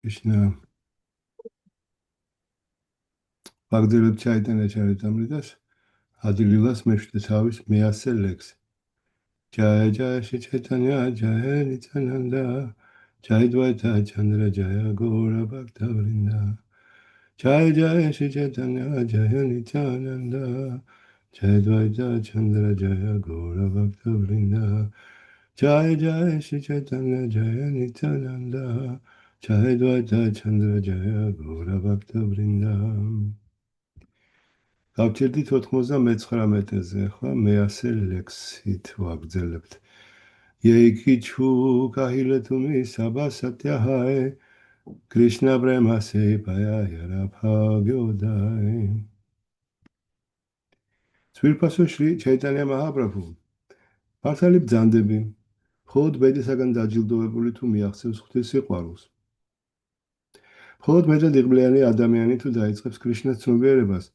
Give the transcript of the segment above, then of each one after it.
Krishna Bhagavad Chaitanya Charitamrita Adililas Meshtavis Mease Lex Jaya Jaya Shri Chaitanya Jaya Nityananda Jaya Dvaita Chandra Jaya Gaura Bhakta Vrinda Jaya Jaya Shri Chaitanya Jaya Nityananda Jaya Dvaita Chandra Jaya Gaura Bhakta Vrinda Jaya Jaya Shri Chaitanya Jaya Nityananda Jaya Dvaita Chandra Jaya Gaura Bhakta Vrinda გავჩერდით 99-ზე, ხო? მე ასე ლექსით ვაგრძელებთ. Yeki chu kahile tumi sabasatyahay Krishna brahmase paya yarabhagyodai. Svirpaso Shri Chaitanya Mahaprabhu. მართალი ბრძანდები, მხოლოდ ბედისაგან დაჯილდოვებული თუ მიაღწევს ღვთის სიყვარულს. მხოლოდ მეტად იღბლიანი ადამიანი თუ დაიწყებს კრიშნას ცნობიერებას,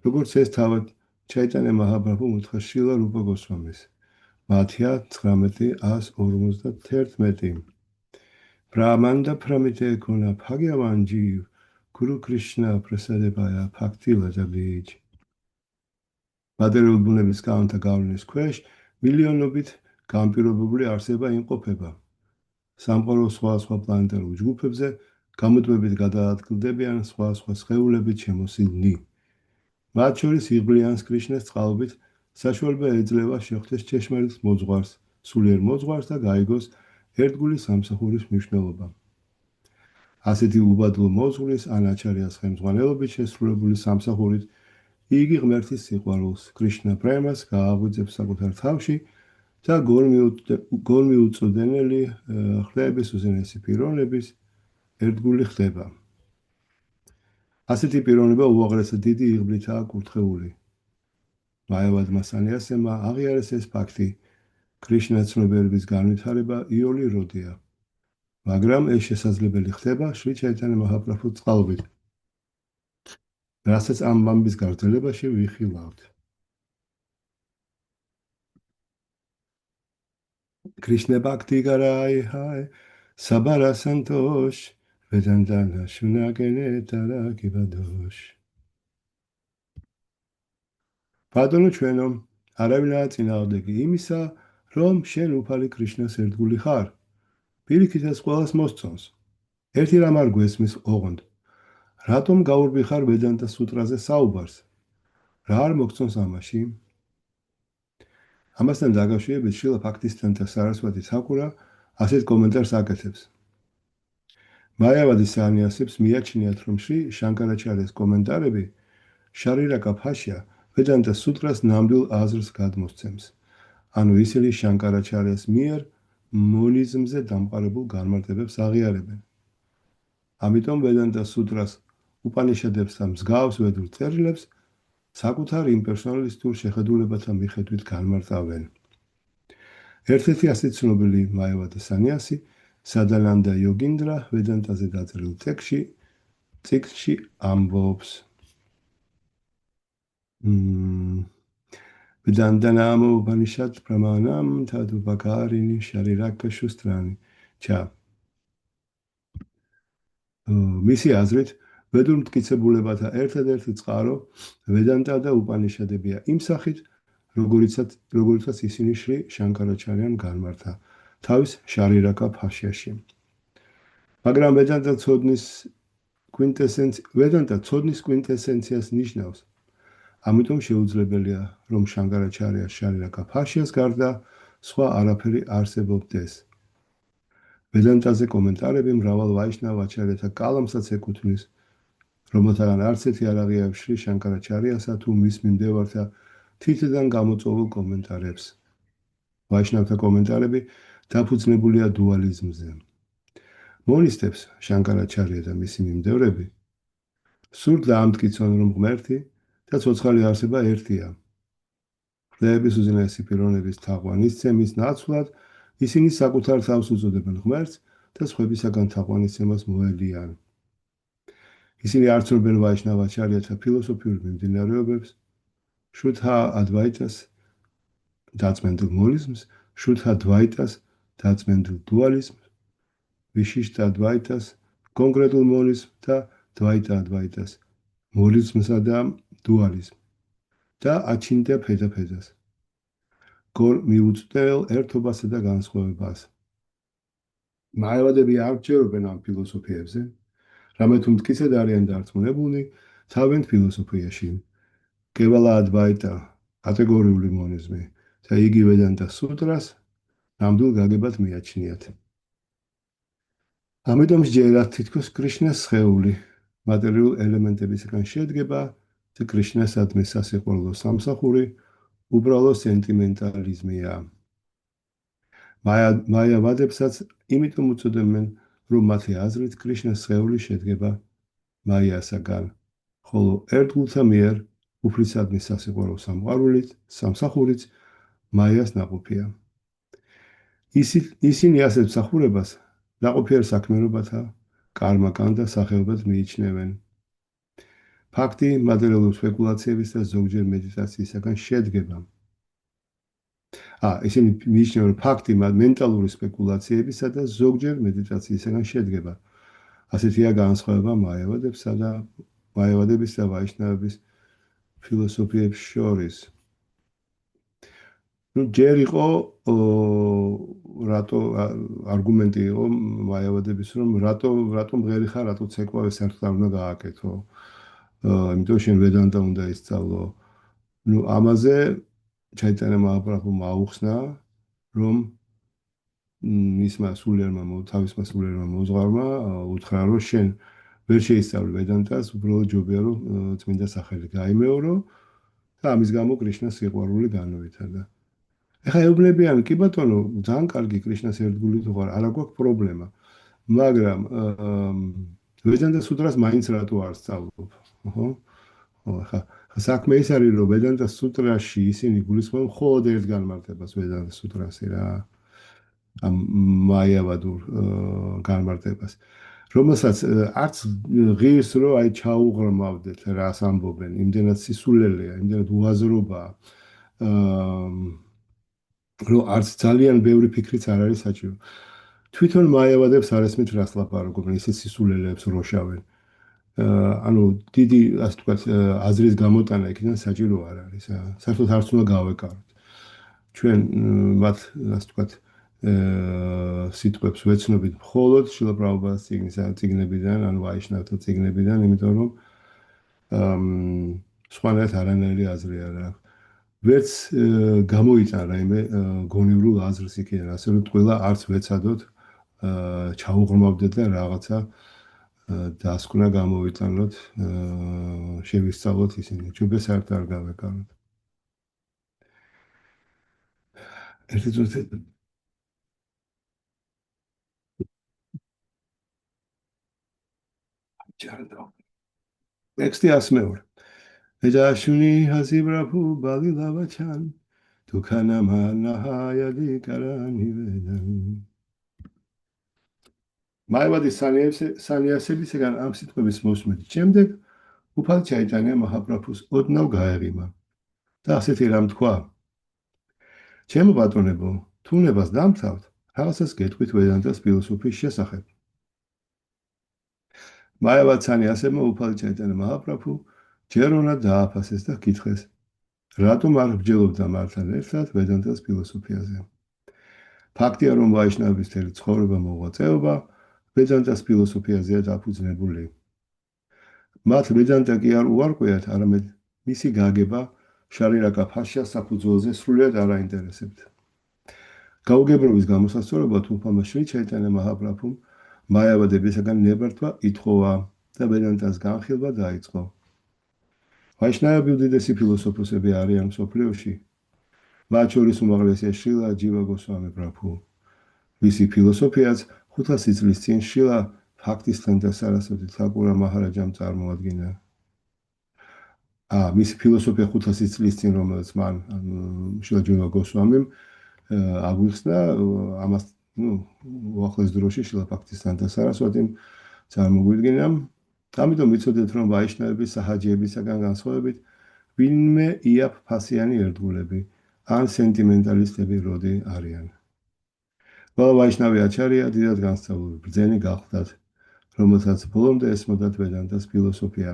როგორც ეს თავად ჩაიტანია მაჰაპრაბჰუმ უთხრა შრილა რუპა გოსვამის. მათია 19:151. Brahmanda pramite kona bhagyavan jiv Guru Krishna prasadebaya bhakti lata bij. მადერეულ ბუნების კანონთა გავლენის ქვეშ მილიონობით განპირობებული არსება იმყოფება. სამყაროს სხვა პლანეტარულ ჯგუფებზე გამუდმებით გადაადგილდებიან სხვა სხეულებით შემოსილნი. მათ შორის იღბლიანს კრიშნას წყალობით საშუალება ეძლევა შეხვდეს ჭეშმარიტ მოძღვარს, სულიერ მოძღვარს და გაიგოს ერთგული სამსახურის მნიშვნელობა. ასეთი უბადლო მოძღვრის ან აჩარიას ხელმძღვანელობით შესრულებული სამსახურით იგი ღმერთის სიყვარულს, კრიშნა პრემას გააღვიძებს საკუთარ თავში და გორმიუწოდენელი ხლების უზენაესი პიროვნების ერთგული ხდება. ასეთი პიროვნება უაღრესად დიდი იღბლითაა კურთხეული. მაევადმა სანიასემმა აღიარეს ეს ფაქტი, კრიშნას ცნობიერების განვითარება იოლი როდია, მაგრამ ეს შესაძლებელი ხდება შრი ჩაიტანია მაჰაპრაბჰუს წყალობით, რასაც ამ ამბის გაგრძელებაში ვიხილავთ. Krishna Bhakti Garai Hai Sabara Santosh Vedantana Shunagene Taraki Vadosh. Padonu ჩვენო, არავინაა წინააღმდეგი იმისა, რომ შენ უფალი კრიშნას ერთგული ხარ. პირიქითაც ყველას მოსწონს. ერთი რამ არ გვესმის ოღონდ. რატომ გაურბიხარ ვედანტა სუტრაზე საუბარს? რა არ მოგწონს ამაში? ამასთან დაკავშირებით შრილა ბჰაქტისიდანტა სარასვატი თაკურა ასეთ კომენტარს აკეთებს. მაიავადი სანიასებს მიაჩნიათ, რომ შრი შანკარაჩარიას კომენტარები შარირაკა ფაშია ვედანტა სუტრას ნამდვილ აზრს გადმოსცემს. ანუ ისინი შანკარაჩარიას მიერ მონიზმზე დამყარებულ განმარტებებს აღიარებენ. ამიტომ ვედანტა სუტრას უპანიშადებს და მსგავს ვედურ წერილებს საკუთარ იმპერსონალისტურ შეხედულებათა მიხედვით განმარტავენ. ერთ-ერთი ასეთი ცნობილი მაიავადა სანიასი სადანანდა იოგინდრა ვედანტაზე დაწერილ ტექსტში ამბობს. Vedantanamo Upanishad Pramanam Tadupakarini Shariraka Shustrani. მისი აზრით, ვედურ მტკიცებულებათა ერთადერთი წყარო ვედანტა და უპანიშადებია იმ სახით, როგორიცაც ისინი შრი შანკარაჩარიამ განმართა თავის შარირაკა ფაშიაში. მაგრამ ვედანტა ცოდნის კვინტესენციას ნიშნავს. ამიტომ შეუძლებელია, რომ შანკარაჩარიას შარირაკა ფაშიას გარდა სხვა არაფერი არსებობდეს. ვედანტაზე კომენტარები მრავალ ვაიშნავ აჩარიათა კალამსაც ეკუთვნის, რომელთაგან არც ერთი არ აღიარებს შრი შანკარაჩარიასა თუ მის მიმდევართა თითიდან გამოწვეულ კომენტარებს. ვაიშნავთა კომენტარები დაფუძნებულია დუალიზმზე. მონისტებს შანკარაჩარია და მისი მიმდევრები სურთ დაამტკიცონ, რომ ღმერთი და ცოცხალი არსება ერთია. ხლების უზენაესი პიროვნების თაყვანისცემის ნაცვლად ისინი საკუთარ თავს უწოდებენ ღმერთს და სხვებისაგან თაყვანისცემას მოელიან. ისინი არ ცნობენ ვაიშნავაჩარიათა ფილოსოფიურ მიმდინარეობებს, შრუთა ადვაიტას დაწმენდილ მონიზმს, შრუთა დვაიტას დაწმენდილ დუალიზმს, ვიშიშტა ადვაიტას კონკრეტულ მონიზმს და დვაიტას მოლიზმსა და დუალიზმს და აჩინდა ფედაფედას მიუწვდელ ერთობასა და განსხვავებას. მაევადები არ ჯერობენ ამ ფილოსოფიებზე, რამე თუ მტკიცედ არიან დარწმუნებულნი თავიანთ ფილოსოფიაში. კევალა ადვაიტა კატეგორიული მონიზმი და იგი ვედანტა სუტრას ნამდვილ გაგებად მიაჩნიათ. ამიტომ ჯერათ თითქოს კრიშნას სხეული მატერიალურ ელემენტებისგან შედგება და კრიშნასადმი სასიყვარულო სამსახური უბრალო სენტიმენტალიზმია. მაიავადებსაც იმიტომ უწოდებენ, რომ მათი აზრით კრიშნას სხეული შედგება მაიასაგან, ხოლო ერთგულთა მიერ უფლისადმი სასიყვარულო სამსახურიც მაიას ნაყოფია. ისინი ასე მსახურებას ნაყოფიერ საქმიანობათა კარმაკანდა სახეობად მიიჩნევენ. ფაქტი მატერიალურ სპეკულაციების და ზოგჯერ მედიტაციისაგან შედგება. ისინი მიიჩნევენ, რომ ფაქტი მენტალური სპეკულაციებისა და ზოგჯერ მედიტაციისაგან შედგება. ასეთია განსხვავება მაიავადების და ვაიშნავების ფილოსოფიებს შორის. ჯერ იყო რატო არგუმენტი იყო მაიავადების, რომ რატომ ღერი ხარ, რატო ცეკვავე საერთოდ არ უნდა გააკეთო. იმიტომ შენ ვედანტა უნდა ისწავლო. ამაზე ჩაიტანა მაჰაპრაბჰუმა აუხსნა, რომ თავისმა სულიერმა მოძღვარმა უთხრა, რომ შენ ვერ შეისწავლე ვედანტას, უბრალოდ ჯობია რომ წმინდა სახელი გაიმეორო და ამის გამო კრიშნას სიყვარული განუვითარდა. ეხლა ეუბნებიან, კი ბატონო, ძალიან კარგი კრიშნას ერთგული თუ ხარ, არა გვაქვს პრობლემა. მაგრამ ვედანტა სუტრას მაინც რატო არ სწავლობ? ახლა საქმე ის არის, რომ ვედანტა სუტრაში ისინი გულისხმობენ მხოლოდ ერთ განმარტებას ვედანტა სუტრასი რა. ამ მაიავადურ განმარტებას, რომელსაც არც ღირს რომ აი ჩაუღრმავდეთ რას ამბობენ, იმდენად სისულელეა, იმდენად უაზრობაა, რომ არც ძალიან ბევრი ფიქრიც არ არის საჭირო. თვითონ მაიავადებს არ ესმით რას ლაპარაკობენ, ისეთ სისულელეებს როშავენ. ანუ დიდი, ასე ვთქვათ, აზრის გამოტანა იქიდან საჭირო არ არის. საერთოდ არც უნდა გავეკაროთ. ჩვენ მათ, ასე ვთქვათ, სიტყვებს ვეცნობით მხოლოდ შილა პრაბჰუპადის წიგნებიდან, ანუ ვაიშნავთა წიგნებიდან, იმიტომ რომ სხვანაირად არანაირი აზრი არ აქვს. ვერც გამოიტან რაიმე გონივრულ აზრს იქიდან, ასე რომ ყველა არც ვეცადოთ ჩაუღრმავდეთ და რაღაცა დასკვნა გამოვიტანოთ, შევისწავლოთ ისინი. ჯობია საერთოდ არ გავეკაროთ. ერთი წუთი ტექსტი ასმეორ. ეჯაშუნი ჰაზიბრაფუ ბალილავაჩან თუქანა მანაჰაიადი კარანი ვედან. მაიავადის სანიასებისგან ამ სიტყვების მოსმენით შემდეგ უფალ ჩაიტანია მაჰაპრაბჰუს ოდნავ გაეღიმა და ასეთი რამ თქვა: ჩემო ბატონებო, თუ ნებას დამთავრთ, რაღაცას გეტყვით ვედანტას ფილოსოფიის შესახებ. მაიავად სანიასებმა უფალ ჩაიტანია მაჰაპრაბჰუ ჯერონად დააფასეს და კითხეს, რატომ არ ბრძოლობდა მართალ ერთად ვედანტას ფილოსოფიაზე. ფაქტია, რომ ვაიშნავების მთელი ცხოვრება მოღვაწეობა ვედანტას ფილოსოფიაზეა დაფუძნებული. მათ ვედანტა კი არ უარყვიათ, არამედ მისი გაგება შარირაკა ფაშას საფუძველზე სრულიად არ აინტერესებთ. გაუგებრობის გამოსასწორებლად უფალმა შრი ჩაიტანია მაჰაპრაბჰუმ მაიავადებისაგან ნებართვა ითხოვა და ვედანტას განხილვა დაიწყო. ვაიშნავები უდიდესი ფილოსოფოსები არიან მსოფლიოში. მათ შორის უმაღლესია შრილა ჯივა გოსვამი პრაბჰუ. მისი ფილოსოფიაც 500 წლის წინ შრილა ფაქტისთან და სარასვათი თაკურა მაჰარაჯამ წარმოადგინა. მისი ფილოსოფია 500 წლის წინ, რომელიც მან შრილა ჯივა გოსვამიმ აგვიხსნა, ამას უახლეს დროში შრილა ფაქტისთან და სარასვათიმ წარმოგვიდგინა. ამიტომ ვიცოდეთ, რომ ვაიშნავების საჰაჯიებისაგან განსხვავებით ვინმე იაფფასიანი ერთგულები ან სენტიმენტალისტები როდი არიან. ყველა ვაიშნავი აჩარია დიდად განსწავლული ბრძენი გახლდათ, რომელსაც ბოლომდე ესმოდათ ვედანტას ფილოსოფია.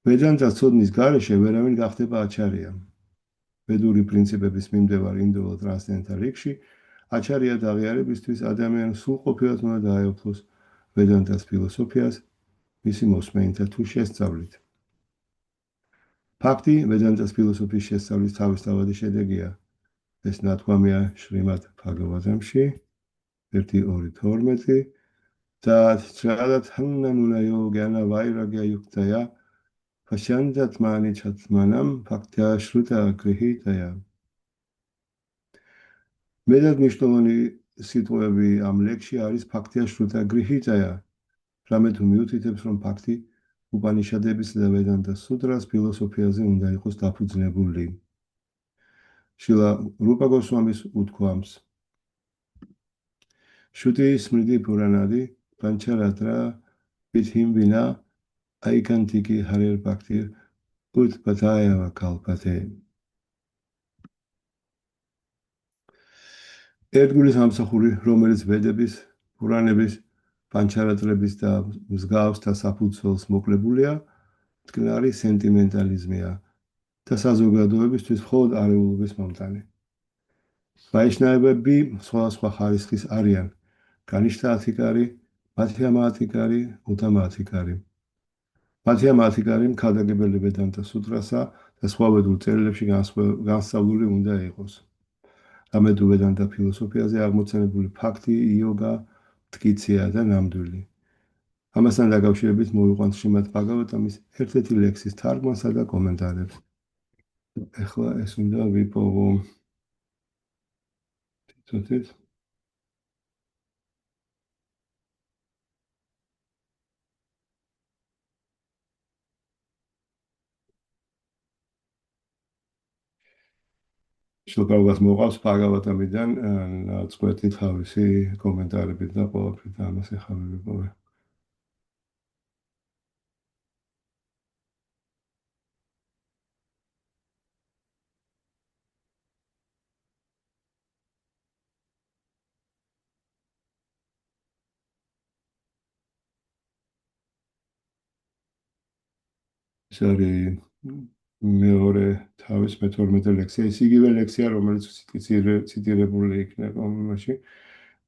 ვედანტას ცოდნის გარეშე ვერავინ გახდება აჩარია. ვედური პრინციპების მიმდევარ ინდოელ ტრანსცენდენტალ რიგში აჩარია აღიარებისთვის ადამიანს სრულყოფილად უნდა დაეუფლოს ვედანტას ფილოსოფიას მისი მოსმენითა თუ შესწავლით. ფაქტი, ვედანტას ფილოსოფიის შესწავლის თავისთავადი შედეგია. ეს ნათქვამია შრიმად ბჰაგავატამში 1.2.12 და ტრადათანანუნაიო გიანა ვაირაგია იუქტაია ფაშანდატმანი ჩატმანამ ფაქტია შრუტა გრიჰიტაია. მეტად მნიშვნელოვანი სიტყვები ამ ლექსში არის ფაქტია შრუტა გრიჰიტაია. რამე თუ მიუთითებს, რომ ფაქტი უპანიშადების და ვედანტას სუტრას ფილოსოფიაზე უნდა იყოს დაფუძნებული. შილა რუპა გოსვამის უთქვამს. შუტი სმრიდი პურანადი პანჩარატრა პითიმ ვინა აიკანტიკი ჰარერ ბაქტი უთპათაევა კალპათე. ერთგული სამსახური, რომელიც ვედების, პურანების, პანჩარატრების და მსგავსთა საფუძველს მოკლებულია, მტკნარი სენტიმენტალიზმია და საზოგადოებისთვის მხოლოდ არეულობის მომტანი. ვაიშნაებები სხვადასხვა ხარისხის არიან, განიშტაათიკარი, მათემატიკარი, უთამათიკარი. მათემატიკარი მქადაგებელი ვედანტა სუტრასა და სხვა ვედურ წერილებში განსწავლული უნდა იყოს. რამე თუ ვედანტა ფილოსოფიაზე აღმოცენებული ფაქტი, იოგა, მტკიცეა და ნამდვილი. ამასთან დაკავშირებით მოვიყვანთ შრიმად ბჰაგავატამის ერთ-ერთი ლექსის თარგმანსა და კომენტარებს. ეხლა ეს უნდა ვიპოვო. თითოთით. შეგავას მოყავს ბჰაგავატამიდან წყვეტი თავისი კომენტარებით და ყველაფრით და ამას ეხლა ვიპოვე. Sorry, მეორე თავის მე-12 ლექსია, ის იგივე ლექსია, რომელიც ციტირებული იქნება მომაში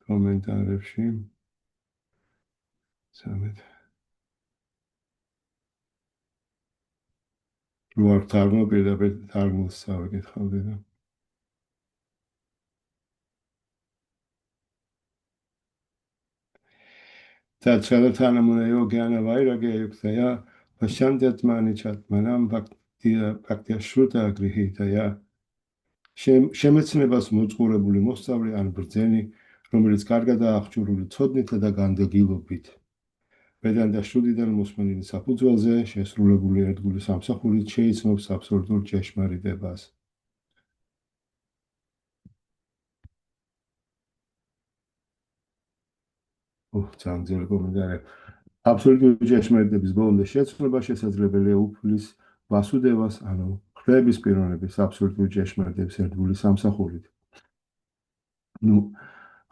კომენტარებში. სამეთ. რო არ თარგმნო, პირდაპირ თარგმნილს წავიკითხავდი და ტრადათანანუნაიო გიანა ვაირაგია იუქტაია ფაშანდატმანი ჩატმანამ ფაქტია შრუტა გრიჰიტაია. შემეცნებას მოწყურებული მოსწავლე ან ბრძენი, რომელიც კარგადაა აღჭურვილი ცოდნითა და განდეგილობით. ვედანტა შრუდიდან მოსმენილი საფუძველზე შესრულებული ერთგული სამსახურით შეიცნობს აბსოლუტურ ჭეშმარიტებას. ძალიან ძლიერი კომენტარი. აბსოლუტური ჭეშმარიტების ბოლომდე შეცვლება შესაძლებელია უფლის ვასუდევას, ანუ ხრების პიროვნების აბსოლუტური ჭეშმარიტების ერთგული სამსახურით.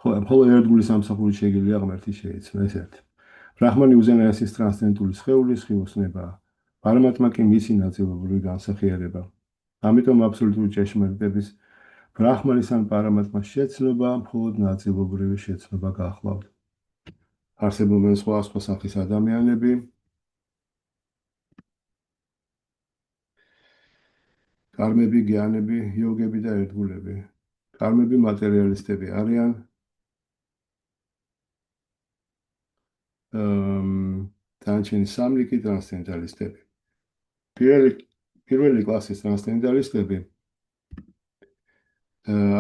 ხოლო ერთგული სამსახურით შეგიძლია ღმერთი შეიცნო, ეს ერთი. ბრაჰმანი უზენაესის ტრანსცენდენტული სხეულის ხილოსნებაა. პარამატმა კი მისი ნაწილობრივი განსახიერება. ამიტომ აბსოლუტური ჭეშმარიტების ბრაჰმანის ან პარამატმა შეცნობა მხოლოდ ნაწილობრივი შეცნობა გახლავთ. არსებობენ სხვა სახის ადამიანები, კარმები, გიანები, იოგები და ერთგულები. კარმები მატერიალისტები არიან. დანარჩენი სამი კი ტრანსცენდენტალისტები. პირველი კლასის ტრანსცენდენტალისტები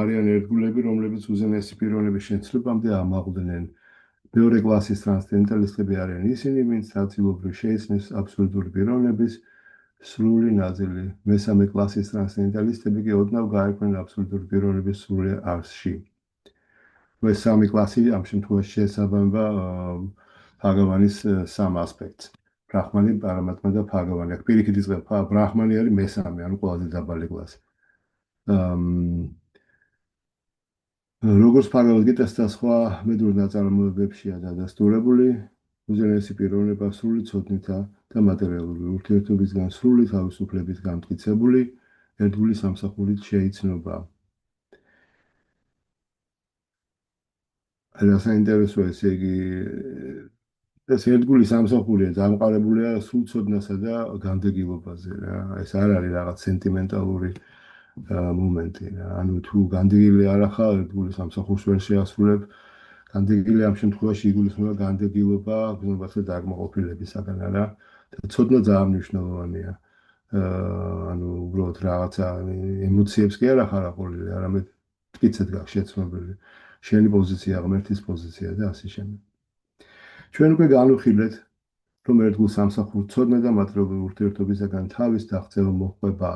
არიან ერთგულები, რომლებიც უზენაესი პიროვნების შეცვლებამდე ამაღლდნენ. მეორე კლასის ტრანსცენდენტალისტები არიან ისინი, ვინც ნაწილობრივ შეიცნეს აბსოლუტური პიროვნების სრული ნაწილი. მესამე კლასის ტრანსცენდენტალისტები კი ოდნავ გაერკვნენ აბსოლუტური პიროვნების სრულ არსში. ეს სამი კლასი ამ შემთხვევაში შეესაბამება ბჰაგავანის სამ ასპექტს. ბრაჰმანი, პარამატმა და ბჰაგავანი. აქ პირიქით იწყება, ბრაჰმანი არის მესამე, ანუ ყველაზე დაბალი კლასი. როგორც ფარგლავად გიტას და სხვა მედრულ ნაწარმოებებშია დადასტურებული, უზენაესი პიროვნება სრული ცოდნითა და მატერიალური ურთიერთობისგან სრული თავისუფლებით გამტკიცებული ერთგული სამსახურით შეიცნობა. რა საინტერესოა, ესე იგი, ეს ერთგული სამსახურია დამყარებულია სრულ ცოდნასა და განდეგილობაზე რა. ეს არ არის რაღაც სენტიმენტალური მომენტი რა. ანუ თუ განდეგილი არ ახალ ერთგული სამსახურს ვერ შეასრულებ, განდეგილი ამ შემთხვევაში იგულისხმება განდეგილობა გზნობათა დაკმაყოფილებისაგან რა. და ცოდნა ძალიან მნიშვნელოვანია. ანუ უბრალოდ რაღაცა ემოციებს კი არ ახარ აყოლილი, არამედ მტკიცედ გაქვს შეცნობილი. შენი პოზიცია, ღმერთის პოზიცია და ასე შემდეგ. ჩვენ უკვე განვიხილეთ, რომ ერთგულ სამსახურს ცოდნა და მატერიალური ურთიერთობისაგან თავის დაღწევა მოჰყვება.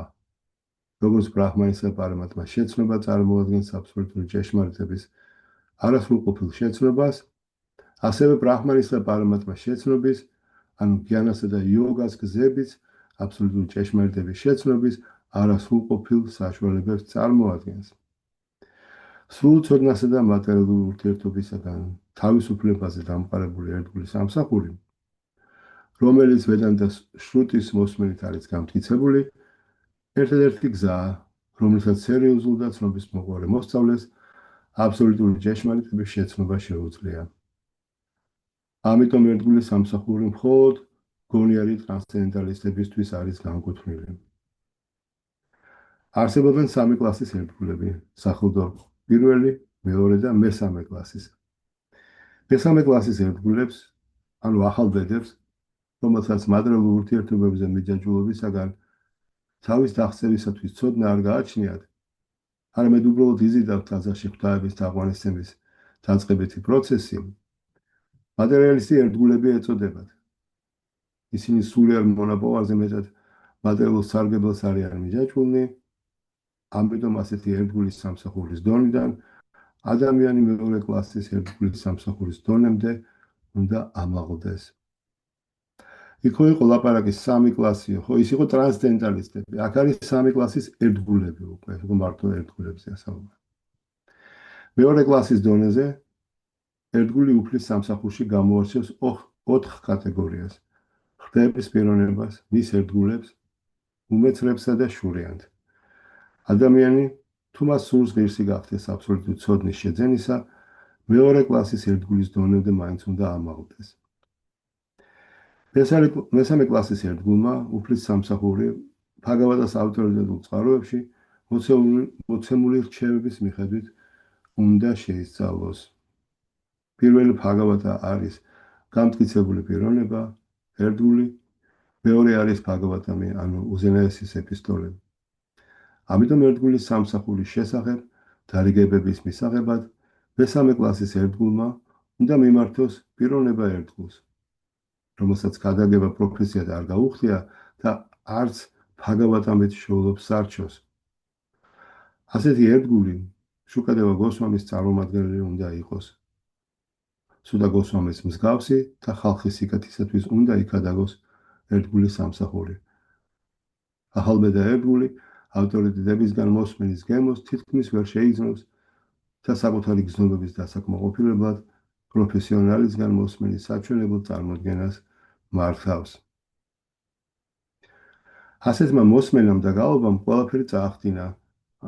როგორც ბრაჰმანისა პარამატმა შეცნობა წარმოადგენს აბსოლუტური ჭეშმარიტების არასრულყოფილ შეცნობას, ასევე ბრაჰმანისა პარამატმა შეცნობის, ანუ გიანასა და იოგას გზების აბსოლუტური ჭეშმარიტების შეცნობის არასრულყოფილ საშუალებებს წარმოადგენს. სრულ ცოდნასა და მატერიალური ურთიერთობისაგან თავისუფლებაზე დამყარებული ერთგული სამსახური, რომელიც ვედანტას შრუტის მოსმენით არის გამტკიცებული, ერთადერთი გზაა, რომლითაც სერიოზულ და ცნობის მოყვარე მოსწავლეს აბსოლუტური ჭეშმარიტების შეცნობა შეუძლია. ამიტომ ერთგული სამსახური მხოლოდ გონიერი ტრანსცენდენტალისტებისთვის არის განკუთვნილი. არსებობენ სამი კლასის ერთგულები, სახელმწიფო პირველი, მეორე და მესამე კლასის. მესამე კლასის ერთგულებს, ანუ ახალბედებს, რომელსაც მატერიალური ურთიერთობებზე მიჯაჭვულობისაგან თავის დაღწევისათვის ცოდნა არ გააჩნიათ, არამედ უბრალოდ იზიდავთ აზარში ღვთაების თაყვანისცემის დაწყებითი პროცესი, მატერიალისტი ერთგულები ეწოდებათ. ისინი სულიერ მონაპოვარზე მეტად მატერიალურ სარგებელს არიან მიჯაჭვულნი, ამიტომ ასეთი ერთგულის სამსახურის დონიდან ადამიანი მეორე კლასის ერთგულის სამსახურის დონემდე უნდა ამაღლდეს. იქ იყო ლაპარაკის სამი კლასიო, ხო, ის იყო ტრანსცენდენტალისტები. აქ არის სამი კლასის ერთგულები უკვე, ეს მარტო ერთგულებზეა საუბარი. მეორე კლასის დონეზე ერთგული უფლის სამსახურში გამოარჩევს 4 კატეგორიას: ღვთაების პიროვნებას, მის ერთგულებს, უმეცრებსა და შურიანთ. ადამიანი თუ მას სურს ღირსი გახდეს აბსოლუტური ცოდნის შეძენისა, მეორე კლასის ერთგულის დონემდე მაინც უნდა ამაღლდეს. მესამე კლასის ერთგულმა უფლის სამსახური ბჰაგავატას ავტორიტეტულ წყაროებში მოცემული რჩევების მიხედვით უნდა შეისწავლოს. პირველი ბჰაგავატა არის გამტკიცებული პიროვნება, ერთგული, მეორე არის ბჰაგავატამი, ანუ უზენაესის ეპისტოლე. ამიტომ ერთგულის სამსახურის შესახებ დარიგებების მისაღებად მესამე კლასის ერთგულმა უნდა მიმართოს პიროვნება ერთგულს, რომელსაც გადაგება პროფესიად არ გაუხდია და არც ბჰაგავატამით შეულობს სარჩოს. ასეთი ერთგული შუკადევა გოსვამის წარმომადგენელი უნდა იყოს. სუდა გოსვამის მსგავსი და ხალხის სიკეთისათვის უნდა იქადაგოს ერთგულის სამსახური. ახალბედა ერთგული ავტორიტეტებისგან მოსმენის გემოს თითქმის ვერ შეიძნობს და საკუთარი გზნობების დასაკმაყოფილებლად პროფესიონალისგან მოსმენის საჩვენებელ წარმოდგენას მართავს. ასეთმა მოსმენამ და გაალობამ ყველაფერი წაახდინა,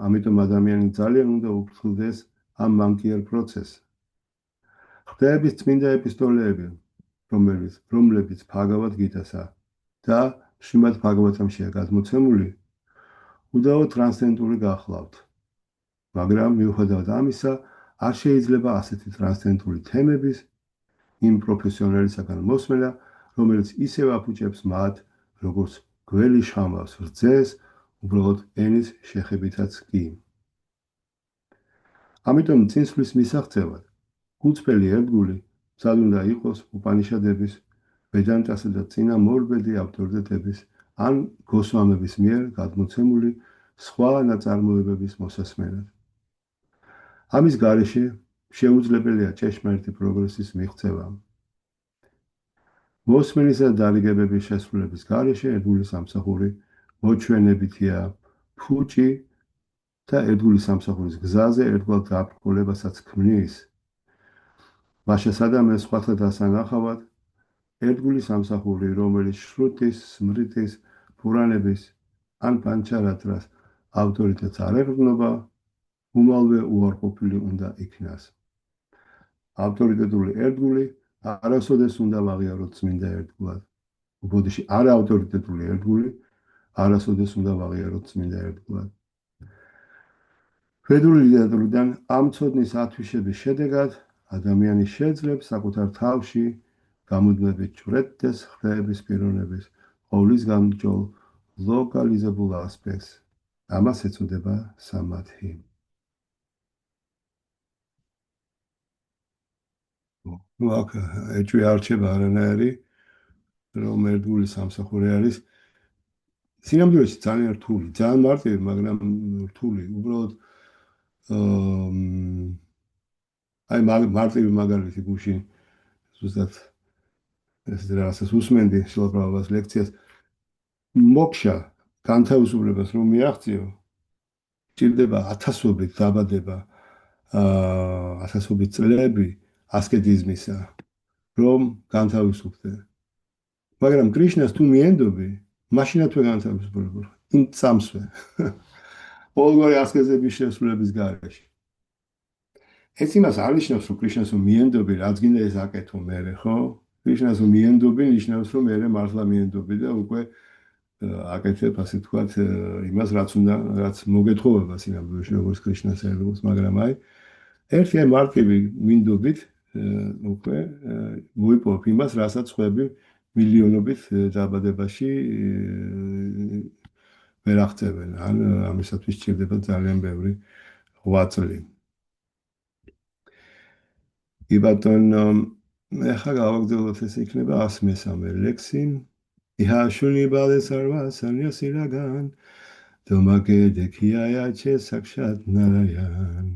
ამიტომ ადამიანი ძალიან უნდა უფრთხილდეს ამ მანკიერ პროცესს. ღვთაების წმინდა ეპისტოლეები, რომლებიც ბჰაგავად გიტასა და შრიმად ბჰაგავატამშია გადმოცემული, უდავოდ ტრანსცენდენტური გახლავთ. მაგრამ მიუხედავად ამისა, არ შეიძლება ასეთი ტრანსცენდენტული თემების იმ პროფესიონალისაგან მოსმენა, რომელიც ისევ აფუჭებს მათ, როგორც გველი შხამავს რძეს, უბრალოდ ენის შეხებითაც კი. ამიტომ წინსვლის მისაღწევად გულწრფელი ერთგული მზად უნდა იყოს უპანიშადების, ვედანტასა და წინა მორბედი ავტორიტეტების ან გოსვამების მიერ გადმოცემული სხვა ნაწარმოებების მოსასმენად. ამის გარეშე შეუძლებელია ჭეშმარიტი პროგრესის მიღწევა. მოსმენისა და დარიგებების შესრულების გარეშე ერთგული სამსახური მოჩვენებითია ფუჭი და ერთგული სამსახურის გზაზე ერთგვარ დაბრკოლებასაც ქმნის. მაშა სადამეს სხვათა დასანახავად ერთგული სამსახური, რომელიც შრუტის, სმრიტის, ფურანების ან პანჩარატრას ავტორიტეტს არ ეყრდნობა, უმალვე უარყოფილი უნდა იქნას. ავტორიტეტული ერთგული არასოდეს უნდა ვაღიაროთ წმინდა ერთგულად. უბოდიში არა ავტორიტეტული ერთგული არასოდეს უნდა ვაღიაროთ წმინდა ერთგულად. ფედერალური ლიტერატურიდან ამ ცოდნის ათვისების შედეგად ადამიანი შეძლებს საკუთარ თავში გამუდმებით ჭვრეტდეს ხრეების პიროვნების ყოვლის გამჯოლ ლოკალიზებულ ასპექტს. ამას ეწოდება სამათი. ნუ აქ ეჭვი არ რჩება არანაირი, რომ ერთგული სამსახური არის სინამდვილეში ძალიან რთული, ძალიან მარტივი, მაგრამ რთული. უბრალოდ აი მარტივი მაგალითი გუშინ ზუსტად ეს რასაც უსმენდი შილობრალობას ლექციას მოკშა განთავისუფლებას რომ მიაღწიო ჭირდება ათასობით დაბადება ათასობით წლები ასკეტიზმისა რომ განთავისუფლდე მაგრამ კრიშნას თუ მიენდობი მაშინათვე განთავისუფლებულ იმ წამსვე ყოველგვარი ასკეტების შესრულების გარეშე ეს იმას არ ნიშნავს რომ კრიშნას მიენდობი რაც გინდა ეს აკეთო მერე ხო კრიშნას მიენდობი ნიშნავს რომ მერე მართლა მიენდობი და უკვე აკეთებ ასე თქვათ იმას რაც მოგეთხოვება სინამდვილეში როგორც კრიშნას ერეւოს მაგრამ აი ერთი მარტივი მინდობით უკვე მოიპოვებ იმას რასაც ხვები მილიონობით დაბადებაში ვერ აღწევენ ან ამისათვის სჭირდება ძალიან ბევრი ღვაწლი იბატონო ეხლა გავაგრძელოთ ეს იქნება 103 ლექსი იჰაშუნი ბალესარვა სანიოსილაგან დომაკე დექიაიაჩე საკშატ ნარაიან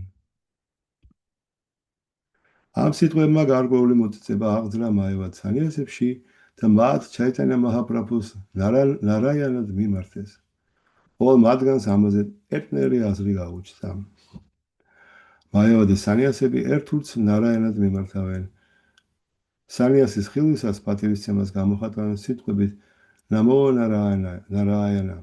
ამ სიტყვებმა გარკვეული მოწიწება აღძრა მაევად სანიასებში და მათ ჩაიტანა მაჰაპრაბჰუს ნარაიანად მიმართეს. ყოველ მათგანს ამაზე ერთნაირი აზრი გაუჩნდა. მაევადის სანიასები ერთურს ნარაიანად მიმართავენ. სანიასის ხილვისას პატივისცემას გამოხატავენ სიტყვებით ნამო ნარაიანა.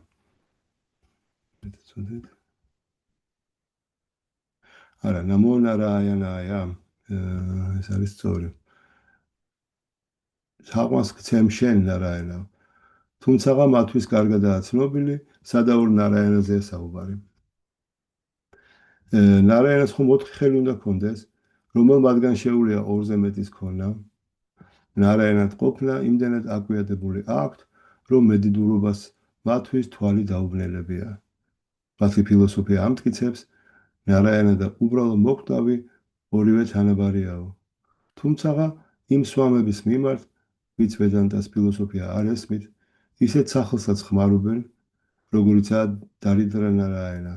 არა, ნამო ნარაიანაია. ეს არის სწორი. თაყვანს გცემ შენ ნარაიანა. თუმცა მათთვის კარგადაა ცნობილი, სადაურ ნარაიანაზეა საუბარი. ნარაიანას ხომ 4 ხელი უნდა ქონდეს, რომელ მათგან შეუძლია 2-ზე მეტის ქონა. ნარაიანად ყოფნა იმდენად აკვიადებული აქვთ, რომ მედიდურობას მათთვის თვალი დაუბნელებია. მათი ფილოსოფია ამტკიცებს, ნარაიანა და უბრალო მოკვდავი ორივე თანაბარიაო. თუმცა იმ სვამების მიმართ, ვინც ვედანტას ფილოსოფია არ ესმით, ისეთ სახელსაც ხმარობენ, როგორიცაა დარიდრა ნარაიანა,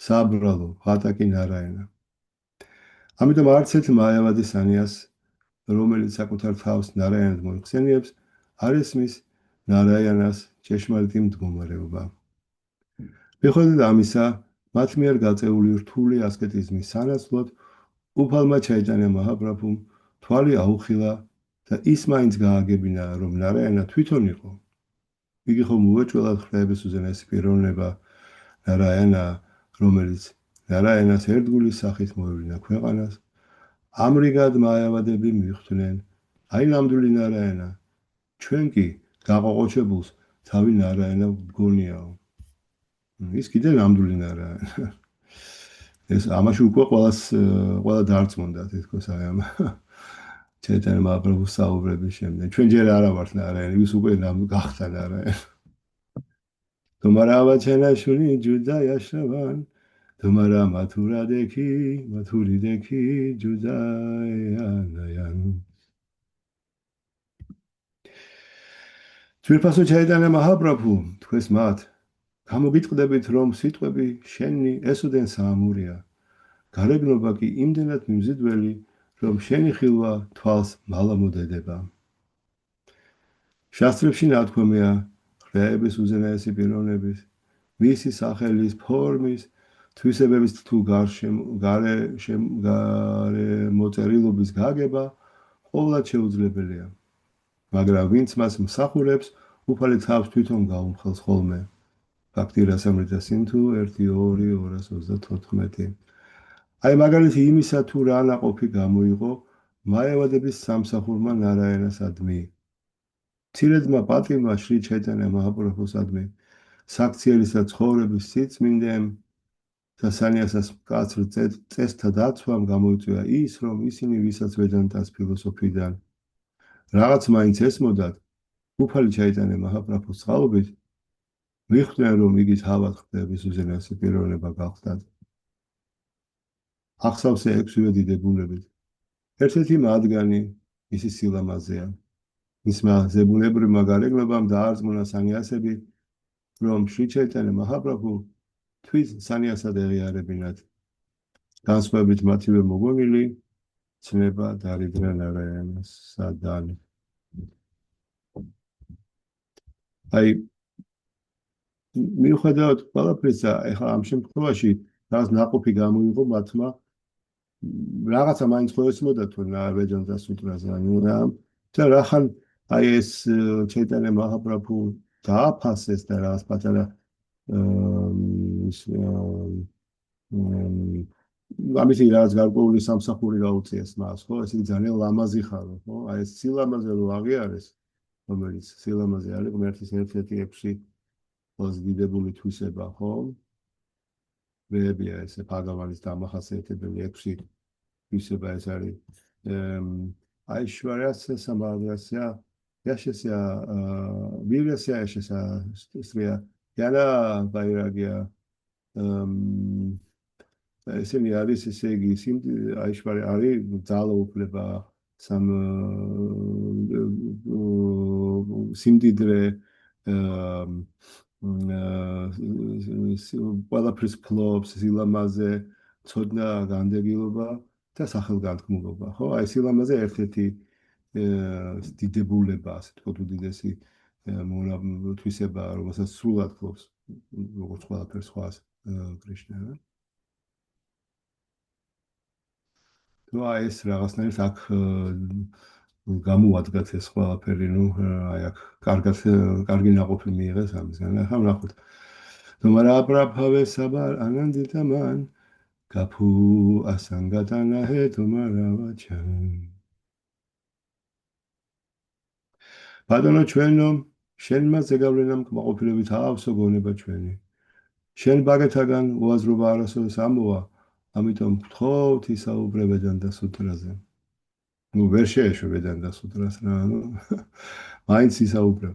საბრალო, ღატაკი ნარაიანა. ამიტომ არც ერთ მაევადი სანიას, რომელიც საკუთარ თავს ნარაიანად მოიხსენიებს, არ ესმის ნარაიანას ჭეშმარიტი მდგომარეობა. მიუხედავად ამისა, მათ მიერ გაწეული რთული ასკეტიზმის სანაცვლოდ უფალმა ჩაიტანა მაჰაპრაბჰუმ თვალი აუხილა და ის მაინც გააგებინა, რომ ნარაიანა თვითონ იყო. იგი ხომ უეჭველად ხრეების უზენაესი პიროვნება ნარაიანა, რომელიც ნარაიანას ერთგულის სახით მოევლინა ქვეყანას, ამრიგად მაევადები მიხვდნენ, აი ნამდვილი ნარაიანა, ჩვენ კი გაყოყოჩებულს თავი ნარაიანა გგონიაო. ის კიდე ნამდვილი ნარაიანა. ეს ამაში უკვე ყველა დარწმუნდა თითქოს აი ამ ჩაიტანა მაჰაპრაბჰუს საუბრების შემდეგ. ჩვენ ჯერ არა ვართ ნარაიანი, ის უკვე გახდა ნარაიანი. თუმარა ვაჩენაშუნი ჯუდა იაშრავან თუმარა მათურა დექი ჯუდაიანაიან. თვირფასო ჩაიტანა მაჰაპრაბჰუ თქვენს მათ გამოგიტყდებით რომ სიტყვები შენი ესოდენ საამურია. გარეგნობა კი იმდენად მიმზიდველი რომ შენი ხილვა თვალს მალამოდედება. შასტრებში ნათქვამია ხრეების უზენაესი პიროვნების, მისი სახელის, ფორმის, თვისებების თუ გარე მოწერილობის გაგება ყოვლად შეუძლებელია, მაგრამ ვინც მას მსახურებს, უფალი თავს თვითონ გაუმხელს ხოლმე. ფაქტი რასამრითა სინთუ 1-2-224. აი მაგალითი იმისა თუ რა ნაყოფი გამოიღო მაევადების სამსახურმა ნარაენასადმი. ცირედმა პატივმა შრი ჩაიტანია მაჰაპრაბჰუსადმი საქციელის და ცხოვრების სიწმინდემ და სანიასას მკაცრ წესთა დაცვამ გამოიწვია ის, რომ ისინი, ვისაც ვედანტას ფილოსოფიიდან რაღაც მაინც ესმოდათ, უფალი ჩაიტანია მაჰაპრაბჰუს წყალობით, მიხვდნენ, რომ იგი თავად ხდების უზენაესი პიროვნება გახდათ. ახსავსე 6-ვე დიდებულებით. ერთ-ერთი მათგანი მისი სილამაზეა. მისმა ზებუნებრივმა გარეგნობამ დაარწმუნა სანიასები, რომ შრი ჩაიტანია მაჰაპრაბჰუ თვით სანიასად ეღიარებინათ. განსხვავებით მათივე მოგონილი ცნება დარიდნენ ნარაენასადან. აი მიუხედავად ყველაფრისა, ეხლა ამ შემთხვევაში რაც ნაყოფი გამოიღო მათმა რაღაცა მაინც ხო ესმოდათ თუ ვედანტა სუტრაზე, ანუ და რახან აი ეს ჩაიტანია მაჰაპრაბჰუ დააფასეს და რაღაც პატარა ამისი რაღაც გარკვეული სამსახური გაუწიეს მას, ხო? ეს ძალიან ლამაზი ხარო, ხო? აი ეს სილამაზე რო აღიარეს, რომელიც სილამაზე არის ღმერთის ერთ-ერთი 6 ყველაზე დიდებული თვისება, ხო? ვეებია ესე ფაგავანის დამახასიათებელი 6 თვისება ეს არის. აიშვარიას სამადრასია, яшеся ვირესია яшеся სტრია. яна ბაირაგია ესენი არის ესე იგი აიშვარი არის ძალაუფლება სამ სიმდიდრე ყველაფრის ფლობს სილამაზე ცოდნა განდეგილობა და სახელგანთქმულობა ხო აი სილამაზე ერთ-ერთი დიდებულება ასე თქო უდიდესი თვისება რომელსაც სრულად ფლობს როგორც ყველაფერს სხვას კრიშნა თუ აი ეს რაღაცნაირად აქ გამოადგათ ეს ყველაფერი, ну, აი აქ კარგი ნაყოფი მიიღეს ამისგან. ახლა ვნახოთ. თუმარა აპრაფავე საბარ ანანდიტამან გაფუ ასანგატანა ჰე თუმარა ვაჩან. ბატონო ჩვენო, შენმა ზეგავლენამ კმაყოფილებით აავსო გონება ჩვენი. შენ ბაგეთაგან უაზრობა არასოდეს ამოვა, ამიტომ გთხოვთ ისაუბრე ვედანტა სუტრაზე. ну ვერ შეეშვე ვედანტა სუტრას რა ანუ მაინც ისაუბრებ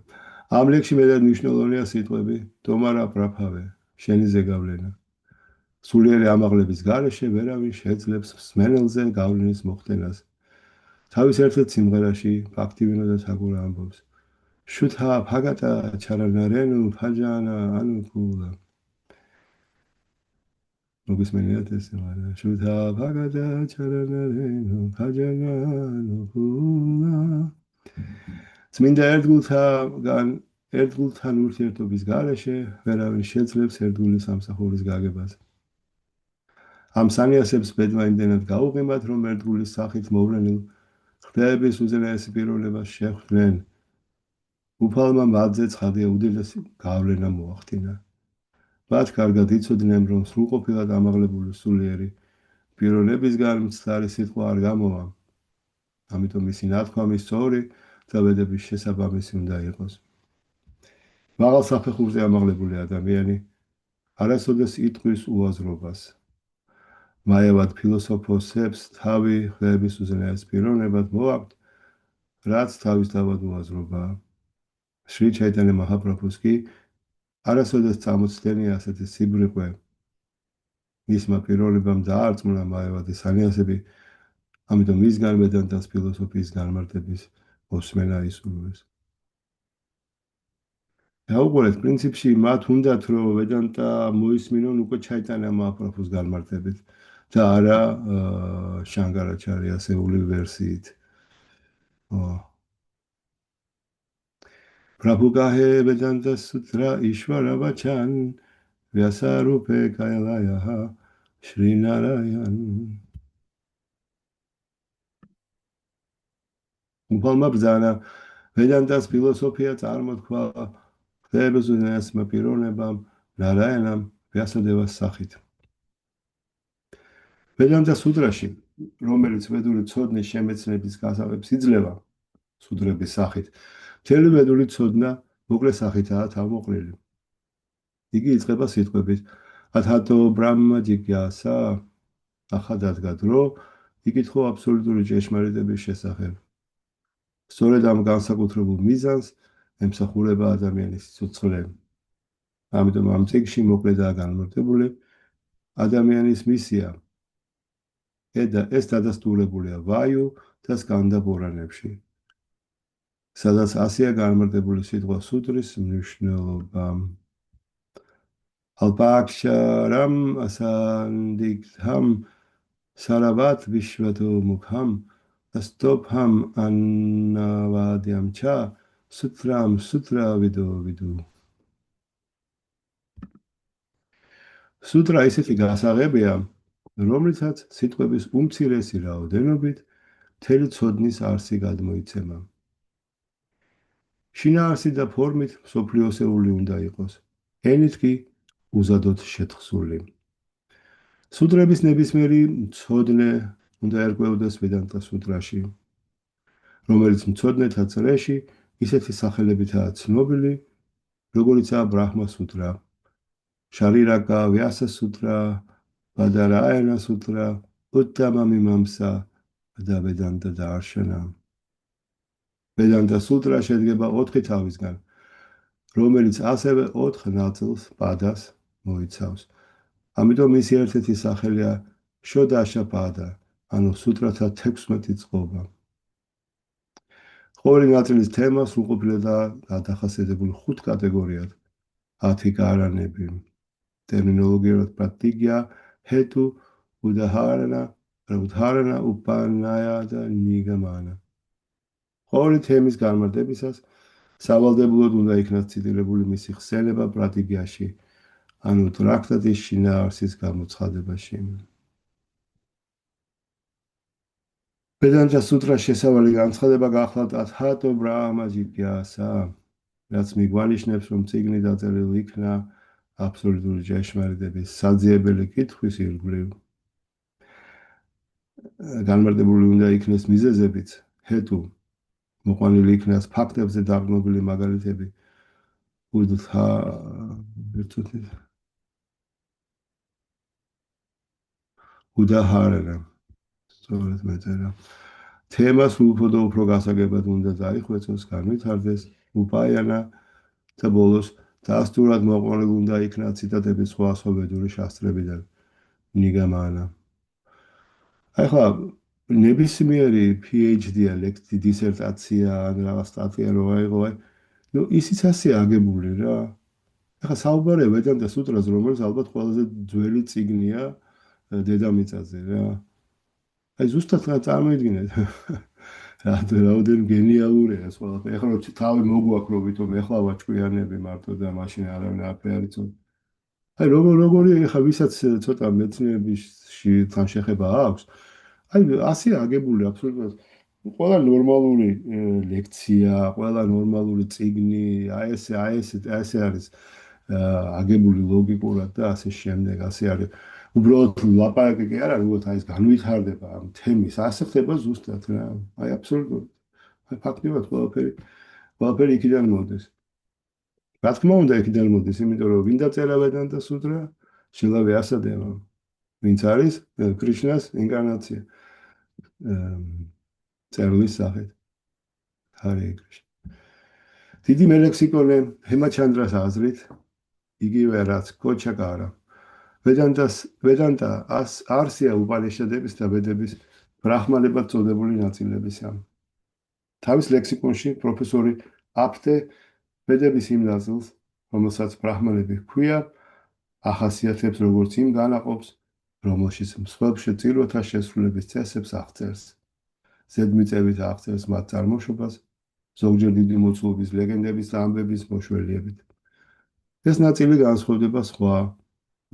ამ ლექსში მეტად მნიშვნელოვანია სიტყვები თომარა პრაფავე შენი ზეგავლენა სულიერი ამაღლების გარეშე ვერავინ შეძლებს მსმენელზე გავლენის მოხდენას თავის ერთ-ერთ სიმღერაში ფაქტივინო და თაგურა ამბობს შუთა ფაგატა ჩარანარენუ ფაჯანა ანუკულა მოგესმენიათ ეს მაგრამ შუთა ფაგატა ჩარანარენუ ფაჯანა ანუკულა წმინდა ერთგულთან ურთიერთობის გარეშე ვერავინ შეძლებს ერთგულის სამსახურის გაგებას. ამ სანიასებს ბედმა იმდენად გაუღიმათ, რომ ერთგულის სახით მოვლენილ ხდების უზენაესი პიროვნებას შეხვდნენ. უფალმა მათზე ცხადია უდიდესი გავლენა მოახდინა. მათ კარგად იცოდნენ, რომ სრულყოფილად ამაღლებული სულიერი პიროვნებისგან მცდარი სიტყვა არ გამოვა. ამიტომ მისი ნათქვამი სწორი და ვედების შესაბამისი უნდა იყოს. მაღალ საფეხურზე ამაღლებული ადამიანი არასოდეს იტყვის უაზრობას. მაევად ფილოსოფოსებს თავი ხდების უზენაეს პიროვნებად მოაქვთ, რაც თავისთავად უაზრობაა. შრი ჩაიტანია მაჰაპრაბჰუს კი არასოდეს წამოწდენია ასეთი სიბრიყვე. მისმა პიროვნებამ დაარწმუნა მაევადის სანიასები, ამიტომ მისგან ვედანტას ფილოსოფიის განმარტების მოსმენა ისურვეს. გაუყურეთ, პრინციპში მათ უნდათ, რომ ვედანტა მოისმინონ უკვე ჩაიტანია მაჰაპრაბჰუს განმარტებით და არა შანგარაჩარი ასეული ვერსიით. პრაბჰუ გაჰე ვედანტა სუტრა იშვარა ვაჩან ვიასარუფე კაილაიაჰა შრინარაიან. უფალმა ბრძანა ვედანტას ფილოსოფია წარმოთქვა ხეების უნესმა პიროვნებამ ნარაენამ ვიასადევას სახით. ვედანტა სუდრაში, რომელიც ვედური ცოდნის შემეცნების გასაღებს იძლევა სუდრების სახით, მთელი ვედური ცოდნა მოკლე სახითაა თავმოყრილი. იგი იწყება სიტყვებით ათათო ბრაჰმა ჯიგიასა, ახლა დადგა დრო იკითხო აბსოლუტური ჭეშმარიტების შესახებ. სწორედ ამ განსაკუთრებულ მიზანს ემსახურება ადამიანის სიცოცხლე. ამიტომ ამ წიგნში მოკლედაა განმარტებული ადამიანის მისია. ეს დადასტურებულია ვაიუ და სკანდა პურანებში. სადაც ასია განმარტებული სიტყვა სუდრის მნიშვნელობა. ალპაქშარამ ასანდიქთამ სარაბათ ვიშვათო მუქამ ასტოფჰამ ანავადიამჩა სუტრამ სუტრა ვიდო. სუტრა ისეთი გასაღებია, რომლითაც სიტყვების უმცირესი რაოდენობით მთელი ცოდნის არსი გადმოიცემა. შინაარსი და ფორმით მსოფლიოსეული უნდა იყოს, ენით კი უზადოდ შეთხსული. სუტრების ნებისმიერი მცოდნე უნდა ერკვევდეს ვედანტა სუტრაში, რომელიც მცოდნეთა წრეში ისეთი სახელებითაა ცნობილი, როგორიცაა ბრაჰმა სუტრა, შარირაკა ვიასა სუტრა, ბადარაენა სუტრა, უთთამა მიმამსა და ვედანტა დაარშანა. ვედანტა სუტრა შედგება 4 თავისგან, რომელიც ასევე 4 ნაწილს პადას მოიცავს. ამიტომ მისი ერთ-ერთი სახელია შოდაშა პადა, ანუ სუტრათა 16 წყობა. ყოველი ნაწილის თემა სრულყოფილადაა გადახასიათებული 5 კატეგორიად. 10 გარანები, ტერმინოლოგიურად პრატიგია, ჰეტუ, უდჰარანა, უპანაია და ნიგამანა. ყოველი თემის განმარტებისას სავალდებულოდ უნდა იქნას ციტირებული მისი ხსენება პრატიგიაში, ანუ ტრაქტატის შინაარსის გამოცხადებაში. ვედანტა სუტრას შესავალი განცხადება გახლავთ ათათო ბრაჰმა ჯიგიასა, რაც მიგვანიშნებს, რომ წიგნი დაწერილი იქნა აბსოლუტური ჭეშმარიტების საძიებელი კითხვის ირგვლივ. განმარტებული უნდა იქნეს მიზეზებიც, ჰეტუ, მოყვანილი იქნას ფაქტებზე დაღმობილი მაგალითები, უდაჰარანა, სწორედ მეწერა. თემას უფრო გასაგებად უნდა დაიხვეწოს, განვითარდეს, უპაიანა და ბოლოს დასტურად მოყვანილი უნდა იქნა ციტატები სხვა ვედური შასტრებიდან, ნიგამანა. ახლა ნებისმიერი PhD-ა, ლექცია, დისერტაცია ან რაღაც სტატია რო აიღო, ისიც ასე აგებული რა. ახლა საუბარია ვედანტა სუტრაზე, რომელიც ალბათ ყველაზე ძველი წიგნია დედამიწაზე რა. ზუსტად წარმოიდგინეთ. რაოდენ გენიალურია ეს ყველაფერი. ახლა თავი მოგვაქვს, რომ ვითომ ეხლა ვაჭკვიანები მარტო და მაშინ არავინ არ იცოდა. როგორი ახლა ვისაც ცოტა მეცნიერებაში თან შეხება აქვს, ასე აგებული აბსოლუტურად ყველა ნორმალური ლექცია, ყველა ნორმალური წიგნი, ესე არის აგებული ლოგიკურად და ასე შემდეგ, ასე არის. უბრალოდ ლაპარაკი კი არა, როგორც ეს განვითარდება ამ თემის, ასე ხდება ზუსტად რა. აბსოლუტურად. ფაქტობრივად ყველაფერი იქიდან მოდის. რა თქმა უნდა, იქიდან მოდის, იმიტომ რომ ვინ დაწერა ვედანტა სუტრა? შილა ვიასადევა. ვინც არის კრიშნას ინკარნაცია. წერლის სახით. ჰარე კრიშნა. დიდი მელექსიკონე ჰემაჩანდრას აზრით, იგივე რაც კოჩაკარა. ვედანტა არსია უპანიშადების და ვედების ბრაჰმალებად წოდებული ნაწილებისა. თავის ლექსიკონში პროფესორი აპტე ვედების იმ ნაწილს, რომელსაც ბრაჰმანები ჰქვია, ახასიათებს როგორც იმ განაყოფს, რომელშიც მსხვერპლ წიროთა შესრულების წესებს აღწერს. ზედმიწევით აღწერს მათ წარმოშობას, ზოგჯერ დიდი მოცულობის ლეგენდების და ამბების მოშველიებით. ეს ნაწილი განსხვავდება სხვა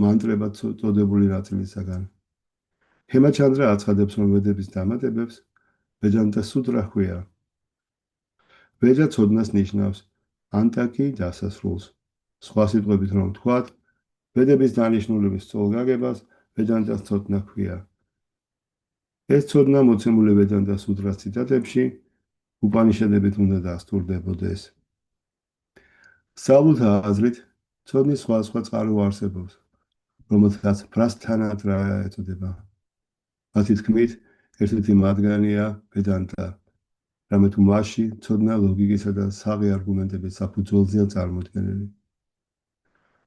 მანტრებად წოდებული ნაწილისაგან. ჰემაჩანდრა აცხადებს, რომ ვედების დამატებებს ვედანტა სუტრა ჰქვია. ვედა ცოდნას ნიშნავს ანტაკი დასასრულს. სხვა სიტყვებით რომ ვთქვათ, ვედების დანიშნულების სწორგაგებას ვედანტას ცოდნა ჰქვია. ეს ცოდნა მოცემული ვედანტა სუტრას ციტატებში უპანიშადებით უნდა დასტურდებოდეს. სწავლულთა აზრით, ცოდნის სხვა წყარო არსებობს, რომელთაც პრასთანატრა ეწოდება. მათი თქმით, ერთ-ერთი მათგანია ვედანტა, რამე თუ მასში ცოდნა ლოგიკისა და საღი არგუმენტების საფუძველზეა წარმოდგენილი.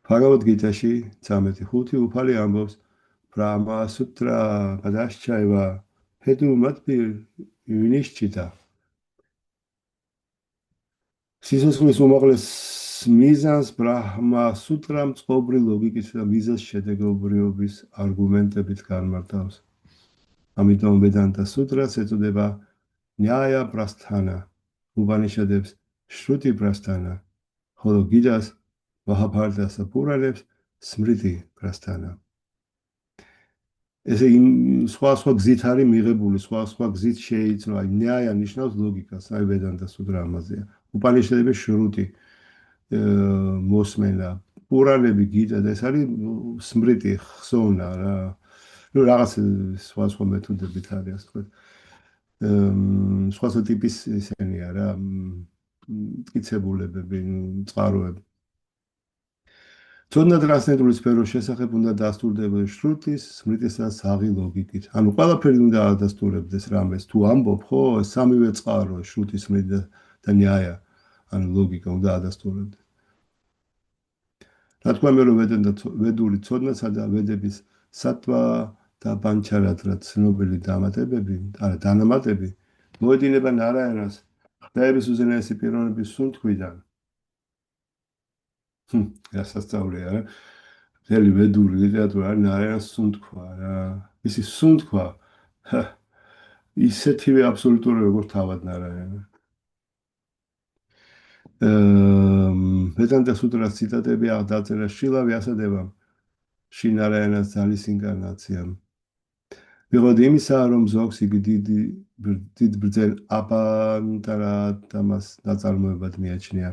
ბჰაგავად გიტაში 13:5 უფალი ამბობს, ბრაჰმა სუტრა გადაშჩაევა ჰედუ მათბირ ვინიშჩიტა. სიცოცხლის უმაღლეს მიზანს ბრაჰმა სუტრა მწყობრი ლოგიკისა და მიზანს შედეგობრივობის არგუმენტებით განმარტავს. ამიტომ ვედანტა სუტრას ეწოდება ნიაია პრასთანა, უპანიშადებს შრუტი პრასთანა, ხოლო გიდას მაჰაბჰარატას და პურანებს სმრიტი პრასთანა. ესე სხვა გზით არის მიღებული, სხვა გზით შეიცნო, აი ნიაია ნიშნავს ლოგიკას, აი ვედანტა სუტრა ამაზეა. უპანიშადების შრუტი მოსმენა, პურანები გიდა და ეს არის სმრიტი, ხსოვნა რა. ნუ რაღაც სხვა მეთოდებით არის ასე ვთქვათ. სხვა ტიპის ისენია რა, მტკიცებულებები, წყაროები. ცოდნა ტრანსცენდენტული სფეროს შესახებ უნდა დასტურდებოდეს შრუტის, სმრიტისა და საღი ლოგიკით. ანუ ყველაფერი უნდა ადასტურებდეს რამეს. თუ ამბობ, ხო, სამივე წყარო, შრუტი, სმრიტი და ნიაია, ანუ ლოგიკა უნდა ადასტურებდეს. რა თქმა უნდა, ვედური ცოდნასა და ვედების სატვა და პანჩარატრა ცნობილი დანამატები მოედინება ნარაენას ღვთაების უზენაესი პიროვნების სუნთქვიდან. გასასწაულია რა. მთელი ვედური ლიტერატურა არის ნარაენას სუნთქვა რა. ისი სუნთქვა ისეთივე აბსოლუტური როგორც თავად ნარაენა. ვედანტა სუტრას ციტატები აღწერა შილა ვიასადებამ, შინარაენას ძალის ინკარნაციამ. მიუხედავად იმისა, რომ ზოგს იგი დიდ ბრძენ აპანტარადამას ნაწარმოებად მიაჩნია.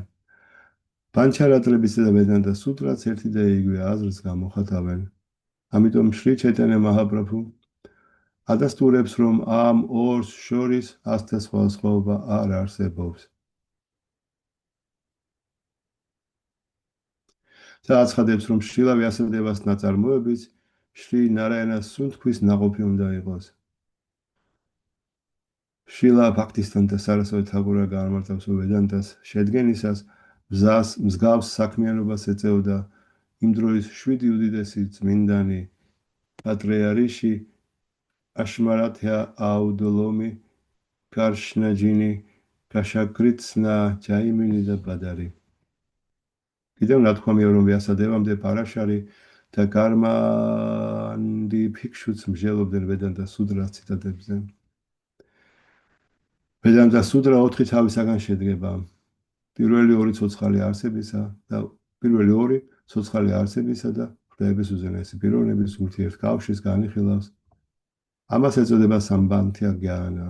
პანჩარატრებისა და ვედანტა სუტრაც ერთი და იგივე აზრს გამოხატავენ. ამიტომ შრი ჩაიტანია მაჰაპრაბჰუ ადასტურებს, რომ ამ ორს შორის ასთა სხვადასხვაობა არ არსებობს. და აცხადებს, რომ შილა ვიასადევას ნაწარმოებიც შრი ნარაენას სუნთქვის ნაყოფი უნდა იყოს. შილა ბჰაქტისთანთა სარასვატი თაგორა განმარტავს, რომ ვედანტას შედგენისას მსგავს საქმიანობას ეწეოდა იმ დროის 7 უდიდესი წმინდანი პატრიარიში აშმარათია აუდოლომი, კარშნაჯინი, კაშაკრიცნა, ჯაიმინი და ბადარი. კიდევ ნათქვამია, რომ ვიასადევამდე პარაშარი და გარმანდი ფიქშუც მსჯელობდნენ ვედანტა სუტრას ციტატებზე. ვედანტა სუტრა 4 თავისაგან შედგება. პირველი ორი ცოცხალი არსებისა და ღვთაების უზენაესი პიროვნების ურთიერთკავშირს განიხილავს. ამას ეწოდება სამბანთია გიანა.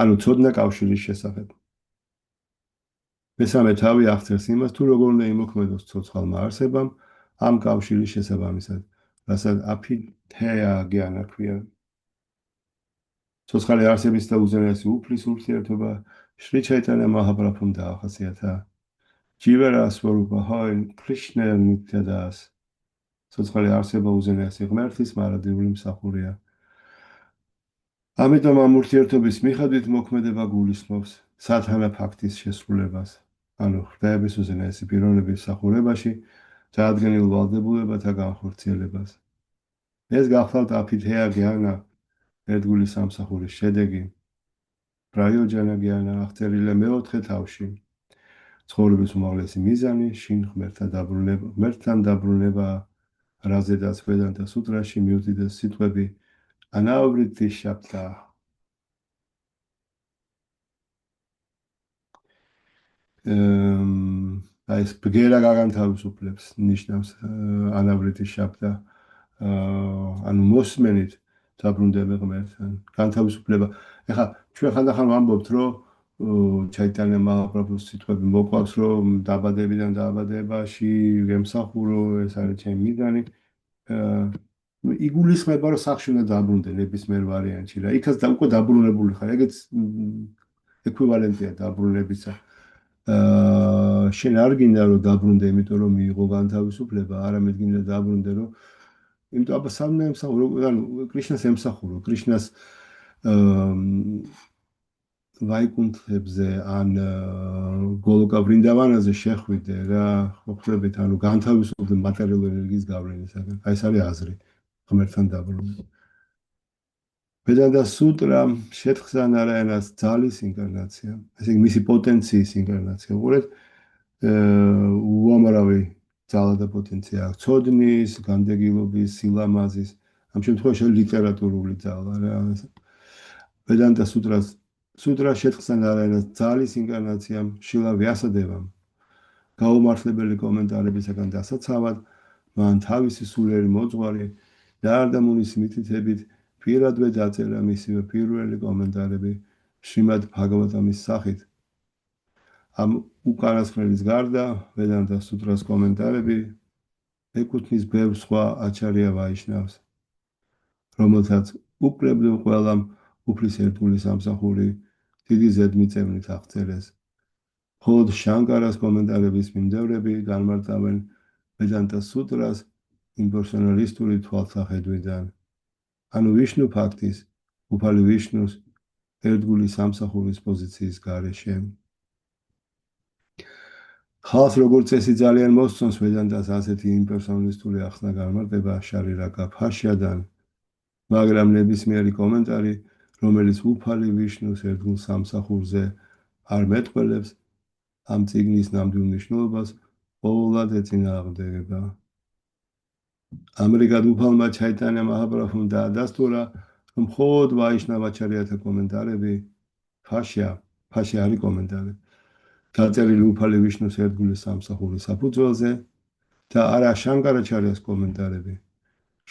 ანუ ცოდნა კავშირის შესახებ. მესამე თავი აღწერს იმას, თუ როგორ უნდა იმოქმედოს ცოცხალმა არსებამ ამ კავშირის შესაბამისად, რასაც აფითეა გიანა ქვია. ცოცხალი არსების და უზენაესი უფლის ურთიერთობა შრი ჩაიტანია მაჰაპრაბჰუმ დაახასიათა. ჯივარა სვარუპა ჰაინ კრიშნა ნიტადას. ცოცხალი არსება უზენაესი ღმერთის მარადიული მსახურია. ამიტომ ამ ურთიერთობის მიხედვით მოქმედება გულისხმობს სათანა ფაქტის შესრულებას, ანუ ღვთაების უზენაესი პიროვნების მსახურებაში წარდგენილ ვალდებულებათა განხორციელებას. ეს გახლავთ აფითეა გიანა ერთგული სამსახურის შედეგი. პრაიოჯანა გიანა აღწერილია მეოთხე თავში. ცხოვრების უმაღლესი მიზანი შინ ღმერთთან დაბრუნება, რაზედაც ვედანტა სუტრაში მიუთითებს სიტყვები ანავრიტი შაპტა. აი ეს ბგერა გაგანთავისუფლებს ნიშნავს ანავრიტის შაბდა ანუ მოსმენით დაბრუნდება ღმერთთან განთავისუფლება ეხლა ჩვენ ხანდახან ვამბობთ რომ ჩაიტანია მაჰაპრაბჰუს სიტყვები მოყვავს რომ დაბადებიდან დაბადებაში გემსახურო ეს არის ჩემი მიზანი იგულისხმება რომ სახში უნდა დაბრუნდე ნებისმიერ ვარიანტში რა იქაც უკვე დაბრუნებული ხარ ეგეც ეკვივალენტია დაბრუნებისა შენ არ გინდა რომ დაბრუნდე იმიტომ რომ მიიღო განთავისუფლება არამედ გინდა დაბრუნდე რომ იმიტომ აბა სამნე ემსახურო ანუ კრიშნას ემსახურო კრიშნას ვაიკუნთებზე ან გოლოკა ვრინდავანაზე შეხვიდე რა ხო ხდებით ანუ განთავისუფლდე მატერიალური ენერგიის გავლენისაგან აი ეს არის აზრი ღმერთთან დაბრუნება ბედანტა სუტრა შეთხს ნარაიანას ძალის ინკარნაცია ესე იგი მისი პოტენციის ინკარნაცია უყურეთ უამრავი ძალა და პოტენცია აქვს ცოდნის განდეგილობის სილამაზის ამ შემთხვევაში ლიტერატურული ძალა რა ბედანტა სუტრა შეთხს ნარაიანას ძალის ინკარნაციამ შილა ვიასადევამ გაუმართლებელი კომენტარებისაგან დასაცავად მან თავისი სულიერი მოძღვარი დაარდამუნის მითითებით პირადვე დაწერა მისივე პირველი კომენტარები შრიმად ბჰაგავატამის სახით ამ უკანასკნელის გარდა ვედანტა სუტრას კომენტარები ეკუთვნის ბევრ სხვა აჩარია ვაიშნავს რომელთაც უკრებდნენ ყველამ უფლის ერთგული სამსახური დიდი ზედმიწევნით აღწერეს მხოლოდ შანკარას კომენტარების მიმდევრები განმარტავენ ვედანტა სუტრას იმპერსონალისტური თვალსახედვიდან ანუ ვიშნუ ფაქტის უფალი ვიშნუს ერთგული სამსახურის პოზიციის გარეშე ხალხს როგორც წესი ძალიან მოსწონს ვედანტას ასეთი იმპერსონალისტური ახსნა განმარტება შარირაკა ფაშიადან მაგრამ ნებისმიერი კომენტარი რომელიც უფალი ვიშნუს ერთგულ სამსახურზე არ მეტყველებს ამ წიგნის ნამდვილ მნიშვნელობას ყოველად ეწინააღმდეგება ამრიგად უფალმა ჩაიტანია მაჰაპრაბჰუმ დაადასტურა რომ მხოლოდ ვაიშნავ აჩარიათა კომენტარები ფაშია არის კომენტარი დაწერილი უფალი ვიშნუს ერთგული სამსახურის საფუძველზე და არა შანკარაჩარიას კომენტარები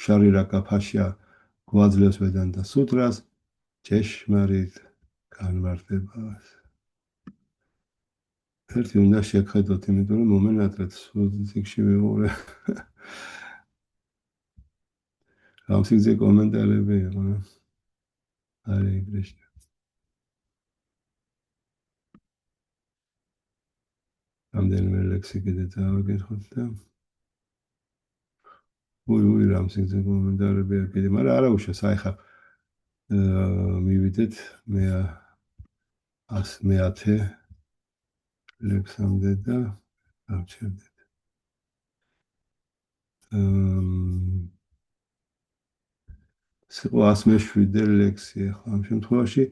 შარირაკა ფაშია გვაძლევს ვედანტა სუტრას ჭეშმარიტ განმარტებას ერთი უნდა შეგხედოთ იმიტომ რომ მომენატრეთ სულ ვიყურე ამ სიგზე კომენტარები იყო არე კრიშნა რამდენიმე ლექსი კიდე დავაგერხოთ და უი რამ სიგზე კომენტარები კიდე მაგრამ არა უშავს აი ხა მივიდეთ მე 110 ლექსამდე და გავჩერდეთ სიყო 107 ლექსი ახლა ამ შემთხვევაში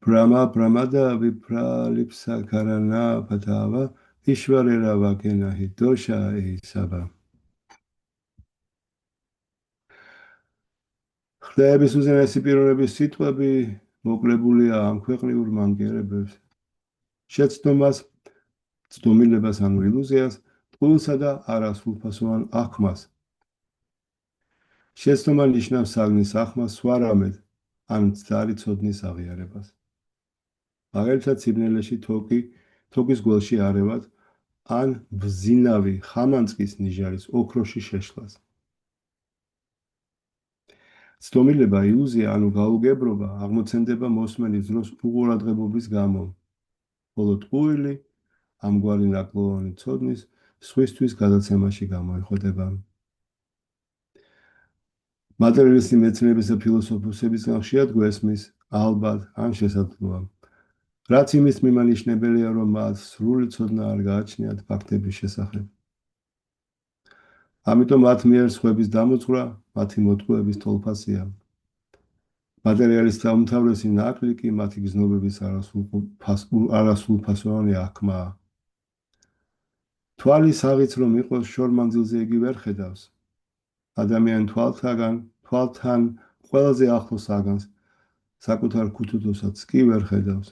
ბრამადა ვიფრალიფსა კარანა პატავა იშვარელა ვაკენაჰი დოშა ისაბა ხლების უზენაესი პიროვნების სიტყვები მოკლებულია ამ ქვეყნიურ მანკიერებებს შეცდომას ცდომილებას ანუ ილუზიას ტყუილსა და არასრულფასოვან აღქმას შეცდომა ნიშნავს საგნის ახმას სვარამედ ან მცდარი ცოდნის აღიარებას მაგალითად სიბნელეში თოკის გველში არევად ან ბზინავი ხამანწყის ნიჟარის ოქროში შეშლას ცდომილება ილუზია ანუ გაუგებრობა აღმოცენდება მოსმენის დროს უყურადღებობის გამო ხოლო ტყუილი ამგვარი ნაკლოვანი ცოდნის სხვისთვის გადაცემაში გამოიხოდება მატერიალისტი მეცნიერების და ფილოსოფოსების ხშირად გვესმის ალბათ ან შესაძლოა რაც იმის მიმანიშნებელია რომ მათ სრული ცოდნა არ გააჩნიათ ფაქტების შესახებ ამიტომ მათ მიერ სხვების დამოწვრა მათი მოტყუების თოლფასია მატერიალისტთა უმთავრესი ნაკლი კი მათი გზნობების არასრულფასოვანი აღქმაა თვალი საღიც რომ იყოს შორ მანძილზე იგი ვერ ხედავს ადამიან თვალთან ყველაზე ახლოს აგანს საკუთარ ქუთუთოსაც კი ვერ ხედავს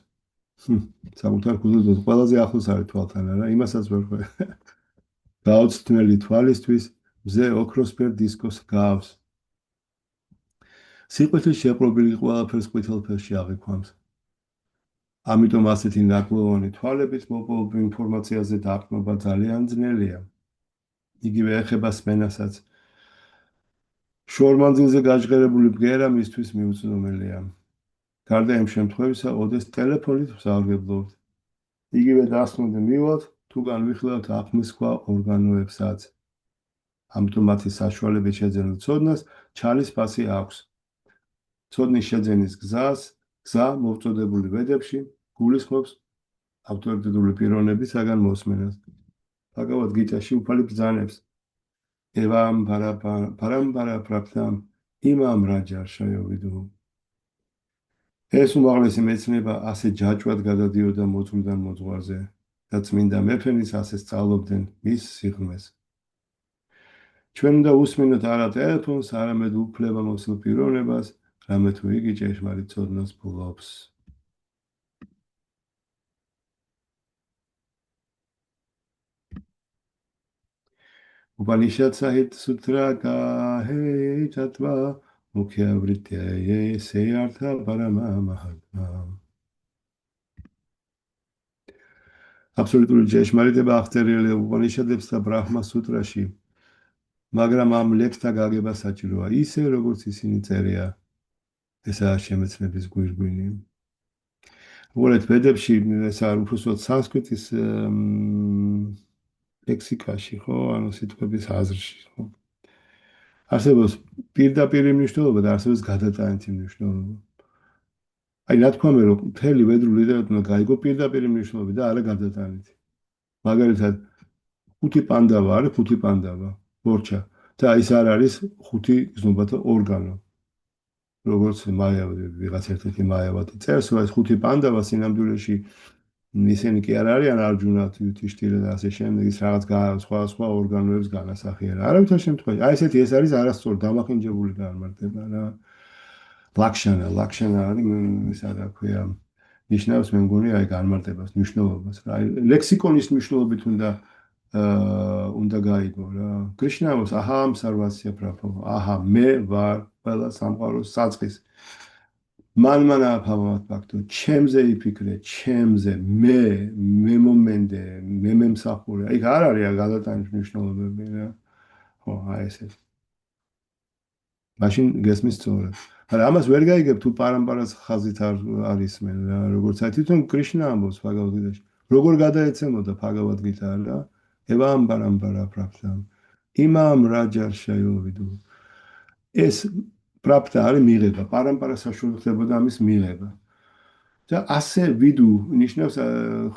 საკუთარ ქუთუთოს ყველაზე ახლოს არის თვალთან არა იმასაც ვერ ხედავს გაუცნელი თვალისთვის მზე ოქროსფერ დისკოს გავს. სიყვარულის შეპყრობილი ყველაფერს ყვითელ ფერში აღიქვამს. ამიტომ ასეთი ნაკლოვანი თვალებით მოპოვებულ ინფორმაციაზე დაყრდნობა ძალიან ძნელია. იგივე ეხება სმენასაც. შორმანძილზე გაჟღერებული ბგერა მისთვის მიუწვდომელია. გარდა იმ შემთხვევისა, ოდეს ტელეფონით ვსარგებლობთ. იგივე დასმονται მივალთ, თუ განვიხილავთ აფმისქვა ორგანოებსაც. ამიტომ მათი საშუალებით შეძენილ ცოდნას ჩალის ფასი აქვს. ცოდნის შეძენის გზა მოვწოდებული ვედებში გულისხმობს ავტორიტეტული პიროვნებისაგან მოსმენას. ფაგავად გიტაში უფალი ბრძანებს. ევამ პარამპარა პრაპტამ იმამ რაჯარ შაიოვიდუ. ეს უმაღლესი მეცნება ასე ჯაჭვად გადადიოდა მოძღვრიდან მოძღვარზე და წმინდა მეფენის ასე სწავლობდნენ მის სიღრმეს. ჩვენ უნდა უსმინოთ არა ტელეფონს, არამედ უფლებამოსილ პიროვნებას, რამე თუ იგი ჭეშმარიტ ცოდნას ფულობს. Upanishad Sahit Sutra ka he chatva mukhya vrityaye se artha parama mahatma. Absolutely ჭეშმარიტება აღწერილია უპანიშადებს და ბრაჰმა სუტრაში, მაგრამ ამ ლექსთა გაგება საჭიროა ისე, როგორც ისინი წერია. ესაა შემეცნების გვირგვინი. უბრალოდ ვედებში ეს არის უბრალოდ სანსკრიტის ლექსიკაში, ხო, ანუ სიტყვების აზრში, ხო. არსებობს პირდაპირი მნიშვნელობა და არსებობს გადატანითი მნიშვნელობა. აი, რა თქმა უნდა, რომ მთელი ვედრული ლიტერატურა გაიგო პირდაპირი მნიშვნელობით და არა გადატანითი. მაგალითად, ხუთი პანდავა არის, ხუთი პანდავა, ბორჩა. და ის არ არის ხუთი გზნობათა ორგანო. როგორც მაიავადი, ვიღაც ერთ-ერთი მაიავადი წერს, რომ ეს ხუთი პანდავა სინამდვილეში ისინი კი არ არიან არჯუნა, თვითიშტირა და ასე შემდეგ, ის რაღაც სხვა ორგანოებს განასახიერა. არავითარ შემთხვევაში, აი ესეთი ეს არის არასწორ დამახინჯებული განმარტება რა. ლაქშანა არის ისა რა ქვია, ნიშნავს მე მგონი აი განმარტებას, მნიშვნელობას რა. აი ლექსიკონის მნიშვნელობით უნდა გაიგო რა. კრიშნაოს აჰამ სარვასია პრაფო. აჰა მე ვარ ყველა სამყაროს საწყის. მან აფამავთ ფაქტო, ჩემზე იფიქრე, ჩემზე, მე მომენდე, მე მემსახურე. აი არ არის გადატანის მნიშვნელობები რა. ხო, აი ესე. მაშინ გესმის სწორად. მაგრამ ამას ვერ გაიგებ თუ პარამპარას ხაზით არ არისმენ რა, როგორც აი თვითონ კრიშნა ამბობს ბჰაგავად-გიტაში. როგორ გადაეცემოდა ბჰაგავად-გიტა რა? ევამ პარამპარა პრაპტამ. იმამ რაჯარ შაიოვიდუ. ეს პრაპტა არის მიღება, პარამპარა საშუალო ხდებოდა ამის მიღება. და ასე ვიდუ ნიშნავს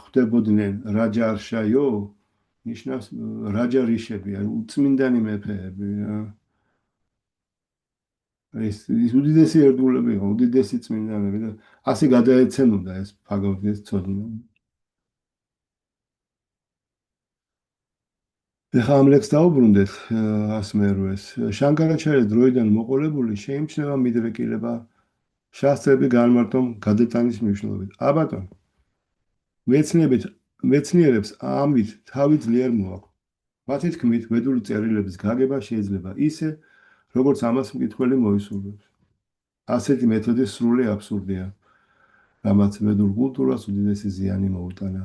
ხდებოდნენ რაჯარ შაიო, ნიშნავს რაჯარიშები, ანუ უწმინდანი მეფეები რა. ეს უდიდესი ერთგულები იყო, უდიდესი წმინდანები და ასე გადაეცემოდა ეს ბჰაგავად-გიტის ცოდნა. ეხლა ამ ლექსს დავუბრუნდეთ ასმეროეს. შანკარაჩარიას დროიდან მოყოლებული შეიმჩნევა მიდრეკილება შასტრები განმარტომ გადატანის მნიშვნელობით. აბატონ, მეცნიერებს ამით თავი ძლიერ მოაქვს. მათი თქმით, ვედური წერილების გაგება შეიძლება ისე, როგორც ამას მკითხველი მოისურვებს. ასეთი მეთოდი სრული აბსურდია, რამაც ვედურ კულტურას უდიდესი ზიანი მოუტანა.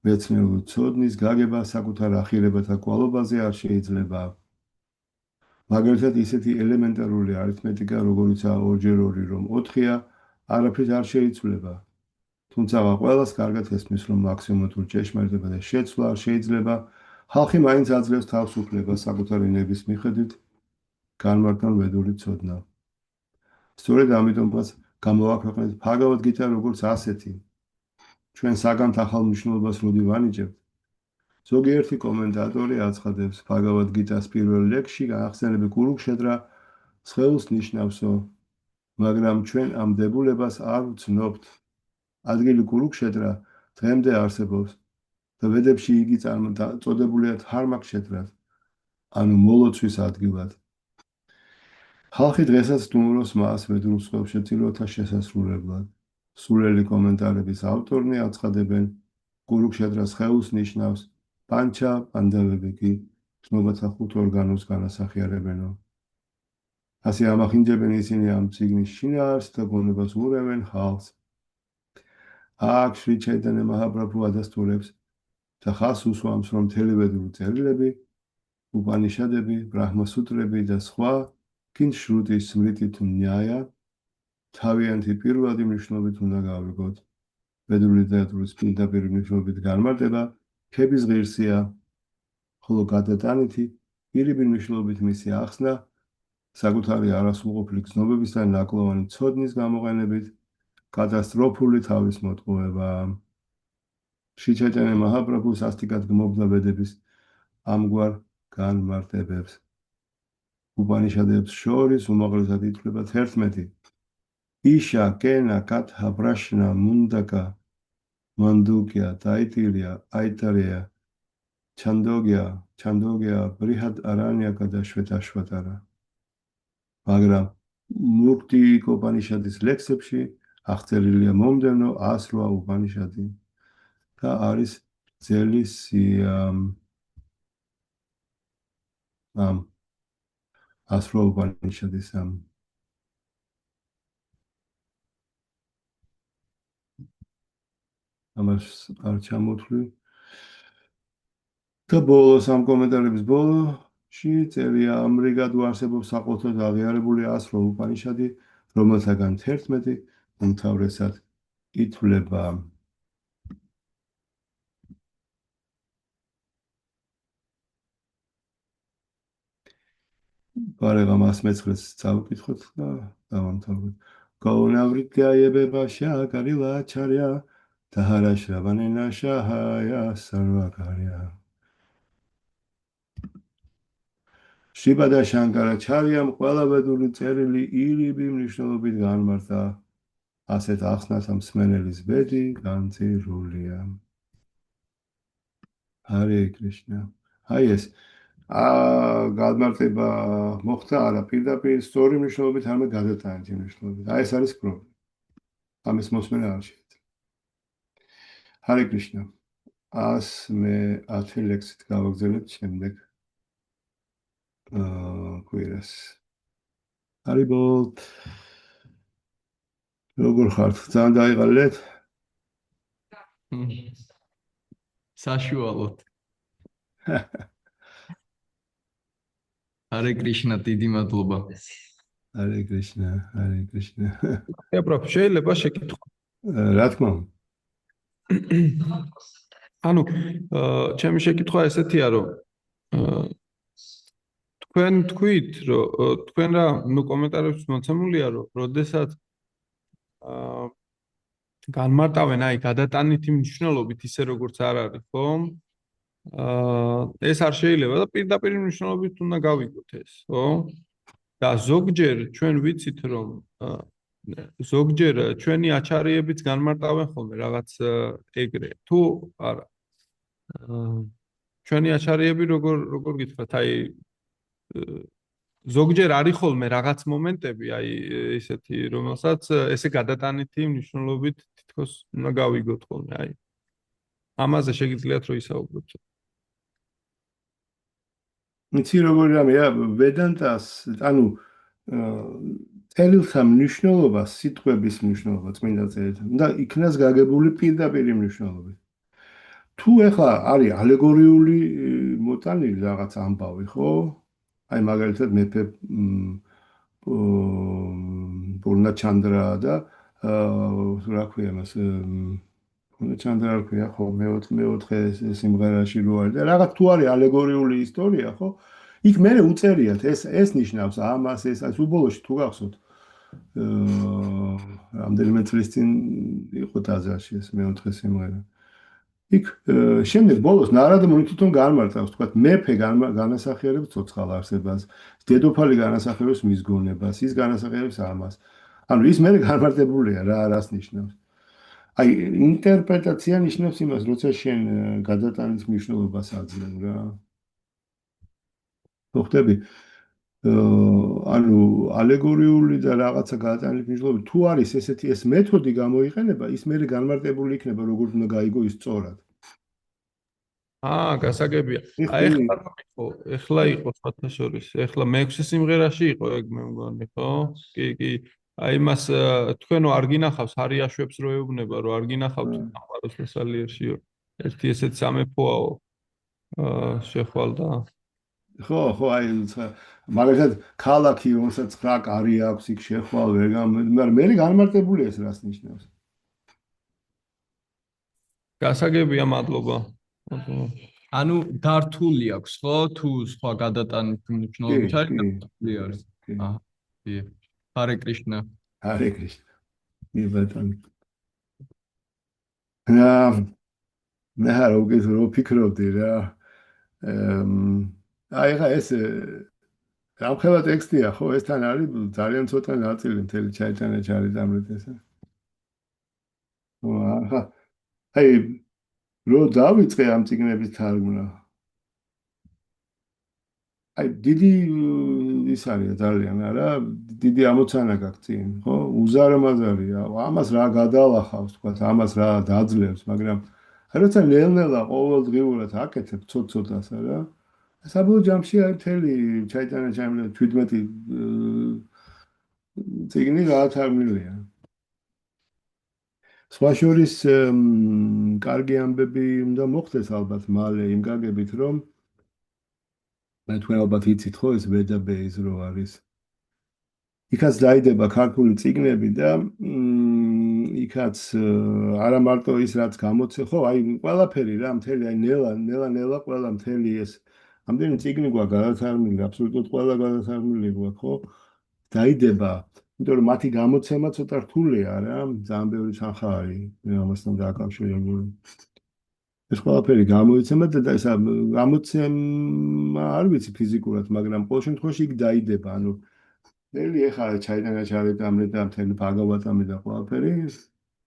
მეცნიერული ცოდნის გაგება საკუთარ ახირებათა კვალობაზე არ შეიძლება. მაგალითად, ისეთი ელემენტარული არითმეტიკა, როგორიცაა 2x2 რომ 4-ია, არაფრით არ შეიცვლება. თუმცა ყველას კარგად ესმის, რომ მაქსიმუმურ ჭეშმარიტება და შეცვლა არ შეიძლება, ხალხი მაინც აძლევს თავს უფლებას საკუთარი ნების მიხედვით განმარტონ ვედური ცოდნა. სწორედ ამიტომაც გამოვაქვეყნეთ ბჰაგავად-გიტა როგორც ასეთი. ჩვენ საგანთ ახალ მნიშვნელობას როდი ვანიჭებთ? ზოგიერთი კომენტატორი აცხადებს, ბჰაგავად-გიტას პირველ ლექსში აღხსენები კურუქშეტრა სხეულს ნიშნავსო, მაგრამ ჩვენ ამ დებულებას არ ვცნობთ. ადგილი კურუქშეტრა დღემდე არსებობს და ვედებში იგი წოდებულია დჰარმაკშეტრად, ანუ მოლოცვის ადგილად. ხალხი დღესაც სტუმრობს მას ვედურ სხეულშეწირვათა შესასრულებლად. სულელი კომენტარების ავტორნი აცხადებენ, კურუქშეტრა სხეულს ნიშნავს პანჩა, პანდავები კი ცნობათა ხუთ ორგანოს განასახიერებენო. ასე ამახინჯებენ ისინი ამ ციგნის შინაარს და გონებას ურევენ ხალხს. აქ შრი ჩაიტანია მაჰაპრაბჰუ ადასტურებს და ხალხს უსვამს, რომ მთელი ვედური წერილები, უპანიშადები, ბრაჰმა-სუტრები და სხვა კინც შრუტის, სმრიტი თუ ნიაია თავიანთი პირვადი მნიშვნელობით უნდა გავიგოთ. ვედური ლიტერატურის პირდაპირ მნიშვნელობით განმარტება ქების ღირსია, ხოლო გადატანითი პირობი მნიშვნელობით მისი ახსნა საკუთარი არასრულყოფილი გრძნობების და ნაკლოვანი ცოდნის გამოყენებით კატასტროფული თავის მოტყუება. შრი ჩაიტანია მაჰაპრაბჰუ სასტიკად გმობდა ვედების ამგვარ განმარტებებს. უპანიშადებს შორის უმაღლესად ითვლება 11. იშა, კენა, კათა, ბრაშნა, მუნდაკა, მანდუკია, დაიტირია, აიტარია, ჩანდოგია, ბრიჰად არანიაკა და შვეტაშვატარა. მაგრამ მუქტი უპანიშადის ლექსებში აღწერილია მომდევნო 108 უპანიშადი და არის ძელი სია. ამ 108 უპანიშადის ამას არ ჩამოთვლი. და ბოლოს ამ კომენტარების ბოლოში წერია ამრიგად უარსებობს საყოველთაოდ აღიარებული 108 უპანიშადი, რომელთაგან 11 უმთავრესად ითვლება. პარეღა მას მეცხრეს წავკითხოთ და დავამთავროთ. გაუნავრიტგაიებება შაკარილა ჩარია დაჰარაშრავანენა შაჰაია სარვაკარია. შიბადა შანკარა ჩარიამ ყველა ვედური წერილი ირიბი მნიშვნელობით განმარტა. ასეთ ახსნათა მსმენელის ბედი განცირულია. ჰარე კრიშნა. აი ეს გადმარტება მოხდა არა პირდაპირ სწორი მნიშვნელობით, არამედ გადატანითი მნიშვნელობით. აი ეს არის პრობლემა. ამის მოსმენა არ შეიძლება. ჰარე კრიშნა. 110 ლექსით გავაგზავნებთ შემდეგ კვირას. ჰარიბოლ. როგორ ხართ? ძალიან დაიღალეთ? საშუალოდ. ჰარე კრიშნა, დიდი მადლობა. ჰარე კრიშნა, ჰარე კრიშნა. ებრაფ შეიძლება შეკითხვა. რა თქმა უნდა. ანუ ჩემი შეკითხვა ესეთია, რომ თქვენ თქვით, რომ თქვენ რა კომენტარებში მოცემულია, რომ როდესაც განმარტავენ აი გადატანითი მნიშვნელობით ისე როგორც არ არის, ხო? ეს არ შეიძლება და პირდაპირ მნიშვნელობით უნდა გავიგოთ ეს, ხო? და ზოგჯერ ჩვენ ვიცით, რომ ზოგჯერ ჩვენი აჩარიებიც განმარტავენ ხოლმე რაღაც ეგრე. თუ არა. ჩვენი აჩარიები როგორ გითხრათ, აი ზოგჯერ არის ხოლმე რაღაც მომენტები, აი ესეთი, რომელსაც ესე გადატანითი მნიშვნელობით თითქოს უნდა გავიგოთ ხოლმე, აი. ამაზე შეგიძლიათ რომ ისაუბროთ. იცი როგორ რამეა ვედანტას, ანუ თელილთა მნიშვნელობა, სიტყვების მნიშვნელობა წმინდა წერილთან და იქნას გაგებული პირდაპირ მნიშვნელობით. თუ ეხლა არის ალეგორიული მოტანილი რაღაც ამბავი, ხო? აი მაგალითად მეფე პურნა ჩანდრა და რა ქვია მას პურნა ჩანდრა რა ქვია ხო მეოთხე სიმღერაში რო არის და რაღაც თუ არის ალეგორიული ისტორია, ხო? იქ მე უწერიათ ეს ნიშნავს ამას ეს უბოლოში თუ გახსოვთ რამდენიმე წლის წინ იყო დაზარში ეს მეოთხე სიმღერა. იქ შემდეგ ბოლოს ნარადმუნი თვითონ განმარტავს, თქვა მეფე განასახიერებს ცოცხალ არსებას, დედოფალი განასახიერებს მის გონებას, ის განასახიერებს ამას. ანუ ის მე განმარტებულია რა რას ნიშნავს. აი ინტერპრეტაცია ნიშნავს იმას, როცა შენ გადატანის მნიშვნელობას აძლევ რა. ხოხტები ანუ ალეგორიული და რაღაცა გადატანილი მნიშვნელობა თუ არის ესეთი ეს მეთოდი გამოიყენება, ის მე განმარტებული იქნება, როგორ უნდა გაიგო ის სწორად. გასაგებია. აი იხდი ეხლა იყო სხვათა შორის. ეხლა მე-6 სიმღერაში იყო ეგ მე მგონი, ხო? კი, კი. აი მას თქვენო არ გინახავს არიაშვებს რო ეუბნება, რომ არ გინახავთ სამყაროს თესალიერშიო. ერთი ესეთ სამეფოაო შეხვალდა. ხო, ხო, აი მაგალითად ქალაქი, რომელსაც 9 კარი აქვს, იქ შეხვალ ვერ მაგრამ მე განმარტებული ეს რას ნიშნავს? გასაგებია, მადლობა. მადლობა. ანუ დართული აქვს, ხო? თუ სხვა გადატანით კი, მნიშვნელობით არის, კი, დართული არის. კი. აჰა. კი. ჰარე კრიშნა. ჰარე კრიშნა. კი ბატონო. აა მე რო ფიქრობდი რა. აი ხა ეს რამხელა ტექსტია, ხო? ეს თან არის ძალიან ცოტა ნაწილი მთელი ჩაიტანა ჩარის ამრეთესა. ხო, აი რო დავიწყე ამ წიგნების თარგმნა. აი დიდი ის არის ძალიან არა, დიდი ამოცანა გაქვს წინ, ხო? უზარმაზარია. ამას რა გადალახავს, თქვა, ამას რა დაძლევს, მაგრამ აი როცა ნელ-ნელა ყოველდღიურად აკეთებ ცოტ-ცოტას არა? საბოლოო ჯამში აი მთელი ჩაიტანა ჩაიმლა 17 წიგნი გაათარგმნილია. სხვა შორის კარგი ამბები უნდა მოხდეს ალბათ მალე იმ გაგებით რომ მე თქვენ ალბათ იცით ხო ეს ვედაბეის რო არის იქაც დაიდება ქართული წიგნები და იქაც არა მარტო ის რაც გამოცე ხო აი ყველაფერი რა მთელი აი ნელა ყველა მთელი ეს ამდენი წიგნი გვაქვს გადათარგმნილი აბსოლუტურად ყველა გადათარგმნილი გვაქვს ხო დაიდება იმიტომ რომ მათი გამოცემა ცოტა რთულია რა ძალიან ბევრი თანხა არის ამასთან დაკავშირებული ეს ყველაფერი გამოიცემა და ეს გამოცემა არ ვიცი ფიზიკურად მაგრამ ყოველ შემთხვევაში იქ დაიდება ანუ ნელი ეხლა ჩაიტანა ჩარეთ ამრედა მთელი ბაგავატამი და ყველაფერი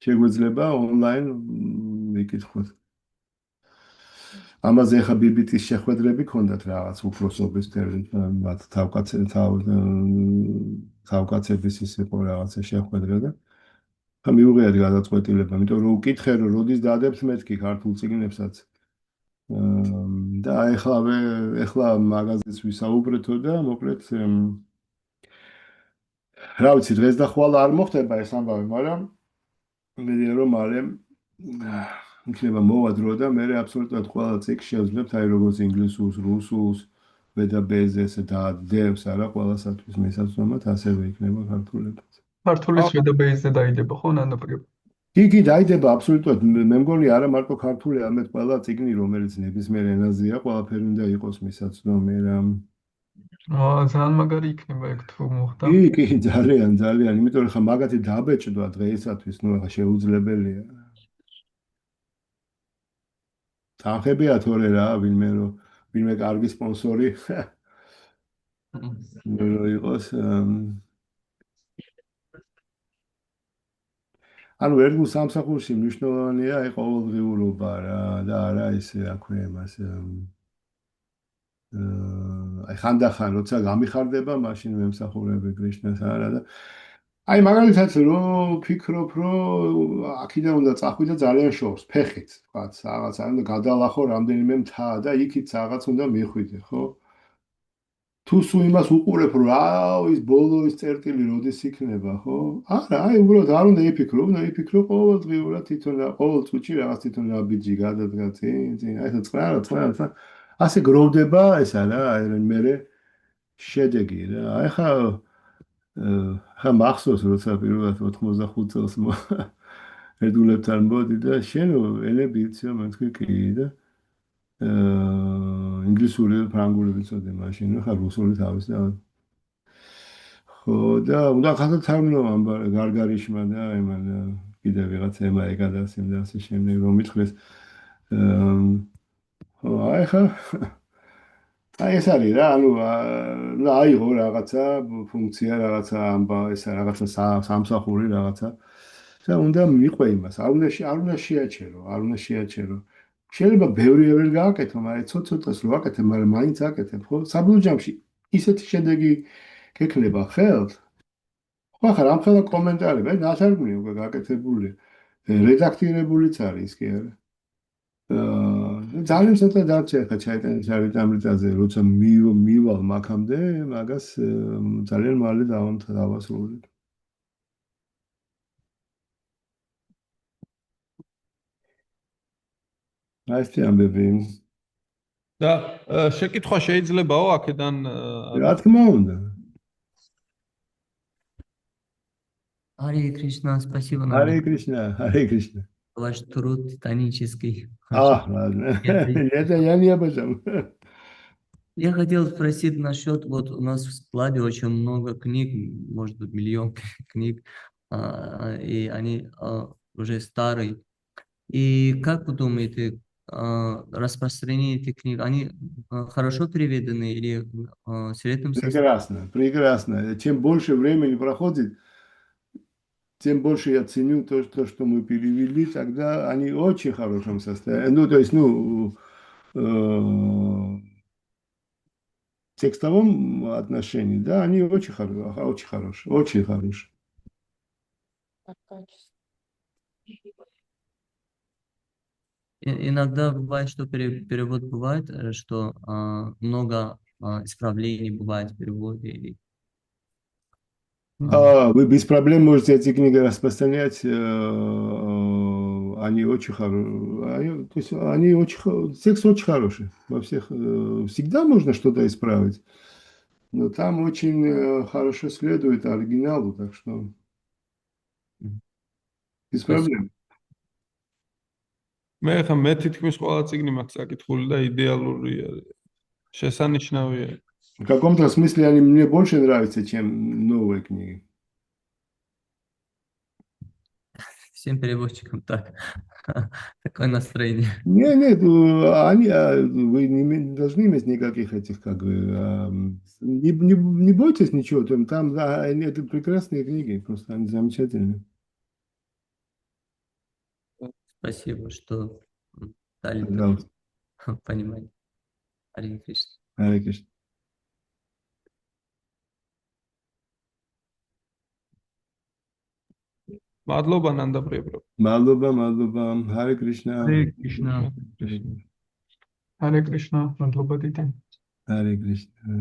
შეგვეძლება ონლაინ მიკითხოთ ამაზე ეხა ბიბიტის შეხვედრები ქონდათ რაღაც უფროსობის მათ თავკაცების ის იყო რაღაცა შეხვედრა და ხა მიუღიათ გადაწყვეტილება, იმიტომ რომ უკითხე რომ როდის დადებთ მეთქი ქართულ წიგნებსაც. და ეხლა მაღაზიას ვისაუბრეთო და მოკლედ რა ვიცი დღეს და ხვალ არ მოხდება ეს ამბავი, მაგრამ მედია რომ მალე იქნება მოვა დრო და მე აბსოლუტურად ყველა წიგნს შევძლებთ აი როგორც ინგლისურს, რუსულს, ვედაბეზეს და დევს არა ყველასათვის მისაცნობად ასევე იქნება ქართულებიც. ქართულის ვედაბეიზზე დაიდება ხო ნანობრები? კი დაიდება აბსოლუტურად მე მგონი არა მარტო ქართული ამეთ ყველა წიგნი რომელიც ნებისმიერ ენაზეა ყველაფერი უნდა იყოს მისაცნობი რა. ძალიან მაგარი იქნება ეგ თუ მოხდა. კი ძალიან იმიტომ რომ ხა მაგათი დაბეჭდვა დღეისათვის ნუ ხა შეუძლებელია. თანხებია თორე რა ვინმე კარგი სპონსორი რო იყოს ანუ ერთგულ სამსახურში მნიშვნელოვანია აი ყოველდღიურობა რა და არა ისე რა ქვია იმას აი ხანდახან როცა გამიხარდება მაშინ მემსახურები კრიშნას არა და აი მაგალითად რო ფიქრობ რომ აქედან უნდა წახვიდე და ძალიან შორს ფეხით თქვა რაღაც არ უნდა გადალახო რამდენიმე მთა და იქით რაღაც უნდა მიხვიდე ხო თუ სულ იმას უყურებ რა ის ბოლო ის წერტილი როდის იქნება ხო? არა, აი უბრალოდ არ უნდა იფიქრო ყოველდღიურად თვითონ ყოველ წუთში რაღაც თვითონ რა ბიჯი გადადგა წინ, აი ეს წყნარა. ასე გროვდება ესა რა, აი მე შედეგი რა. აი ხა მახსოვს როცა პირველად 85 წელს ერთგულებთან მოდი და შენ ენები იცი მე თქვი კი და ინგლისური და ფრანგული ვიცოდი მაშინ ხა რუსული თავის და ხო და უნდა გადათარგმნო ამ გარგარიშმა და იმან კიდე ვიღაც ემა ეკადასიმ და ასე შემდეგ რომ მითხრეს ხო აი ეს არის რა ანუ აიღო რაღაცა ფუნქცია რაღაცა ესა რაღაცა სამსახური რაღაცა და უნდა მიყვე იმას არ უნდა შეაჩერო შეიძლება ბევრი ვერ გააკეთო, მაგრამ ცოტ-ცოტას რო აკეთებ, მაგრამ მაინც აკეთებ, ხო? საბოლოო ჯამში ისეთი შედეგი გექნება ხელთ. ხო, ახლა რამხელა კომენტარები, აი ნათარგმნი უკვე გაკეთებული. რედაქტირებულიც არის კი არა. ძალიან ცოტა დარჩა ხა ჩაიტანის არიტამრიტაზე, როცა მივალ მაგამდე, მაგას ძალიან მალე დავასრულებ. აი ეს ამბები. და შეკითხვა შეიძლებაო აქედან რა თქმა უნდა. Харе Кришна, спасибо нам Харе Кришна, Харе Кришна. ваш труд титанический. Ладно. Это я не обожаю. Я хотел спросить насчет, вот у нас в складе очень много книг, может быть, миллион книг, и они уже старые. И как вы думаете, распространение этих книг, они хорошо переведены или в среднем составе? Прекрасно, прекрасно. Чем больше времени проходит, тем больше я ценю то, что мы перевели, тогда они в очень хорошем состоянии. Ну, то есть, в текстовом отношении, да, они очень хорошие, очень хорошие. Иногда бывает, что перевод бывает, что много исправлений бывает в переводе. Вы без проблем можете эти книги распространять, они очень хорошие, то есть они текст очень хороший, во всех, всегда можно что-то исправить, но там очень хорошо следует оригиналу, так что без проблем. მე ხა მე თითქმის ყველა წიგნი მაქვს საკითხული და იდეალურია. შესანიშნავია. В каком-то смысле они мне больше нравятся, чем новые книги. Всем переводчикам так. Такое настроение. Нет, вы не должны иметь никаких этих, как бы, не бойтесь ничего, там, да, это прекрасные книги, просто они замечательные. Спасибо, что дали Пожалуйста. понимание. Харе Кришна. Харе Кришна. მადლობა ნანდაბრიებრო. Мадлоба, Харе Кришна. Харе Кришна. Харе Кришна, მადლობა დიდი. Харе Кришна.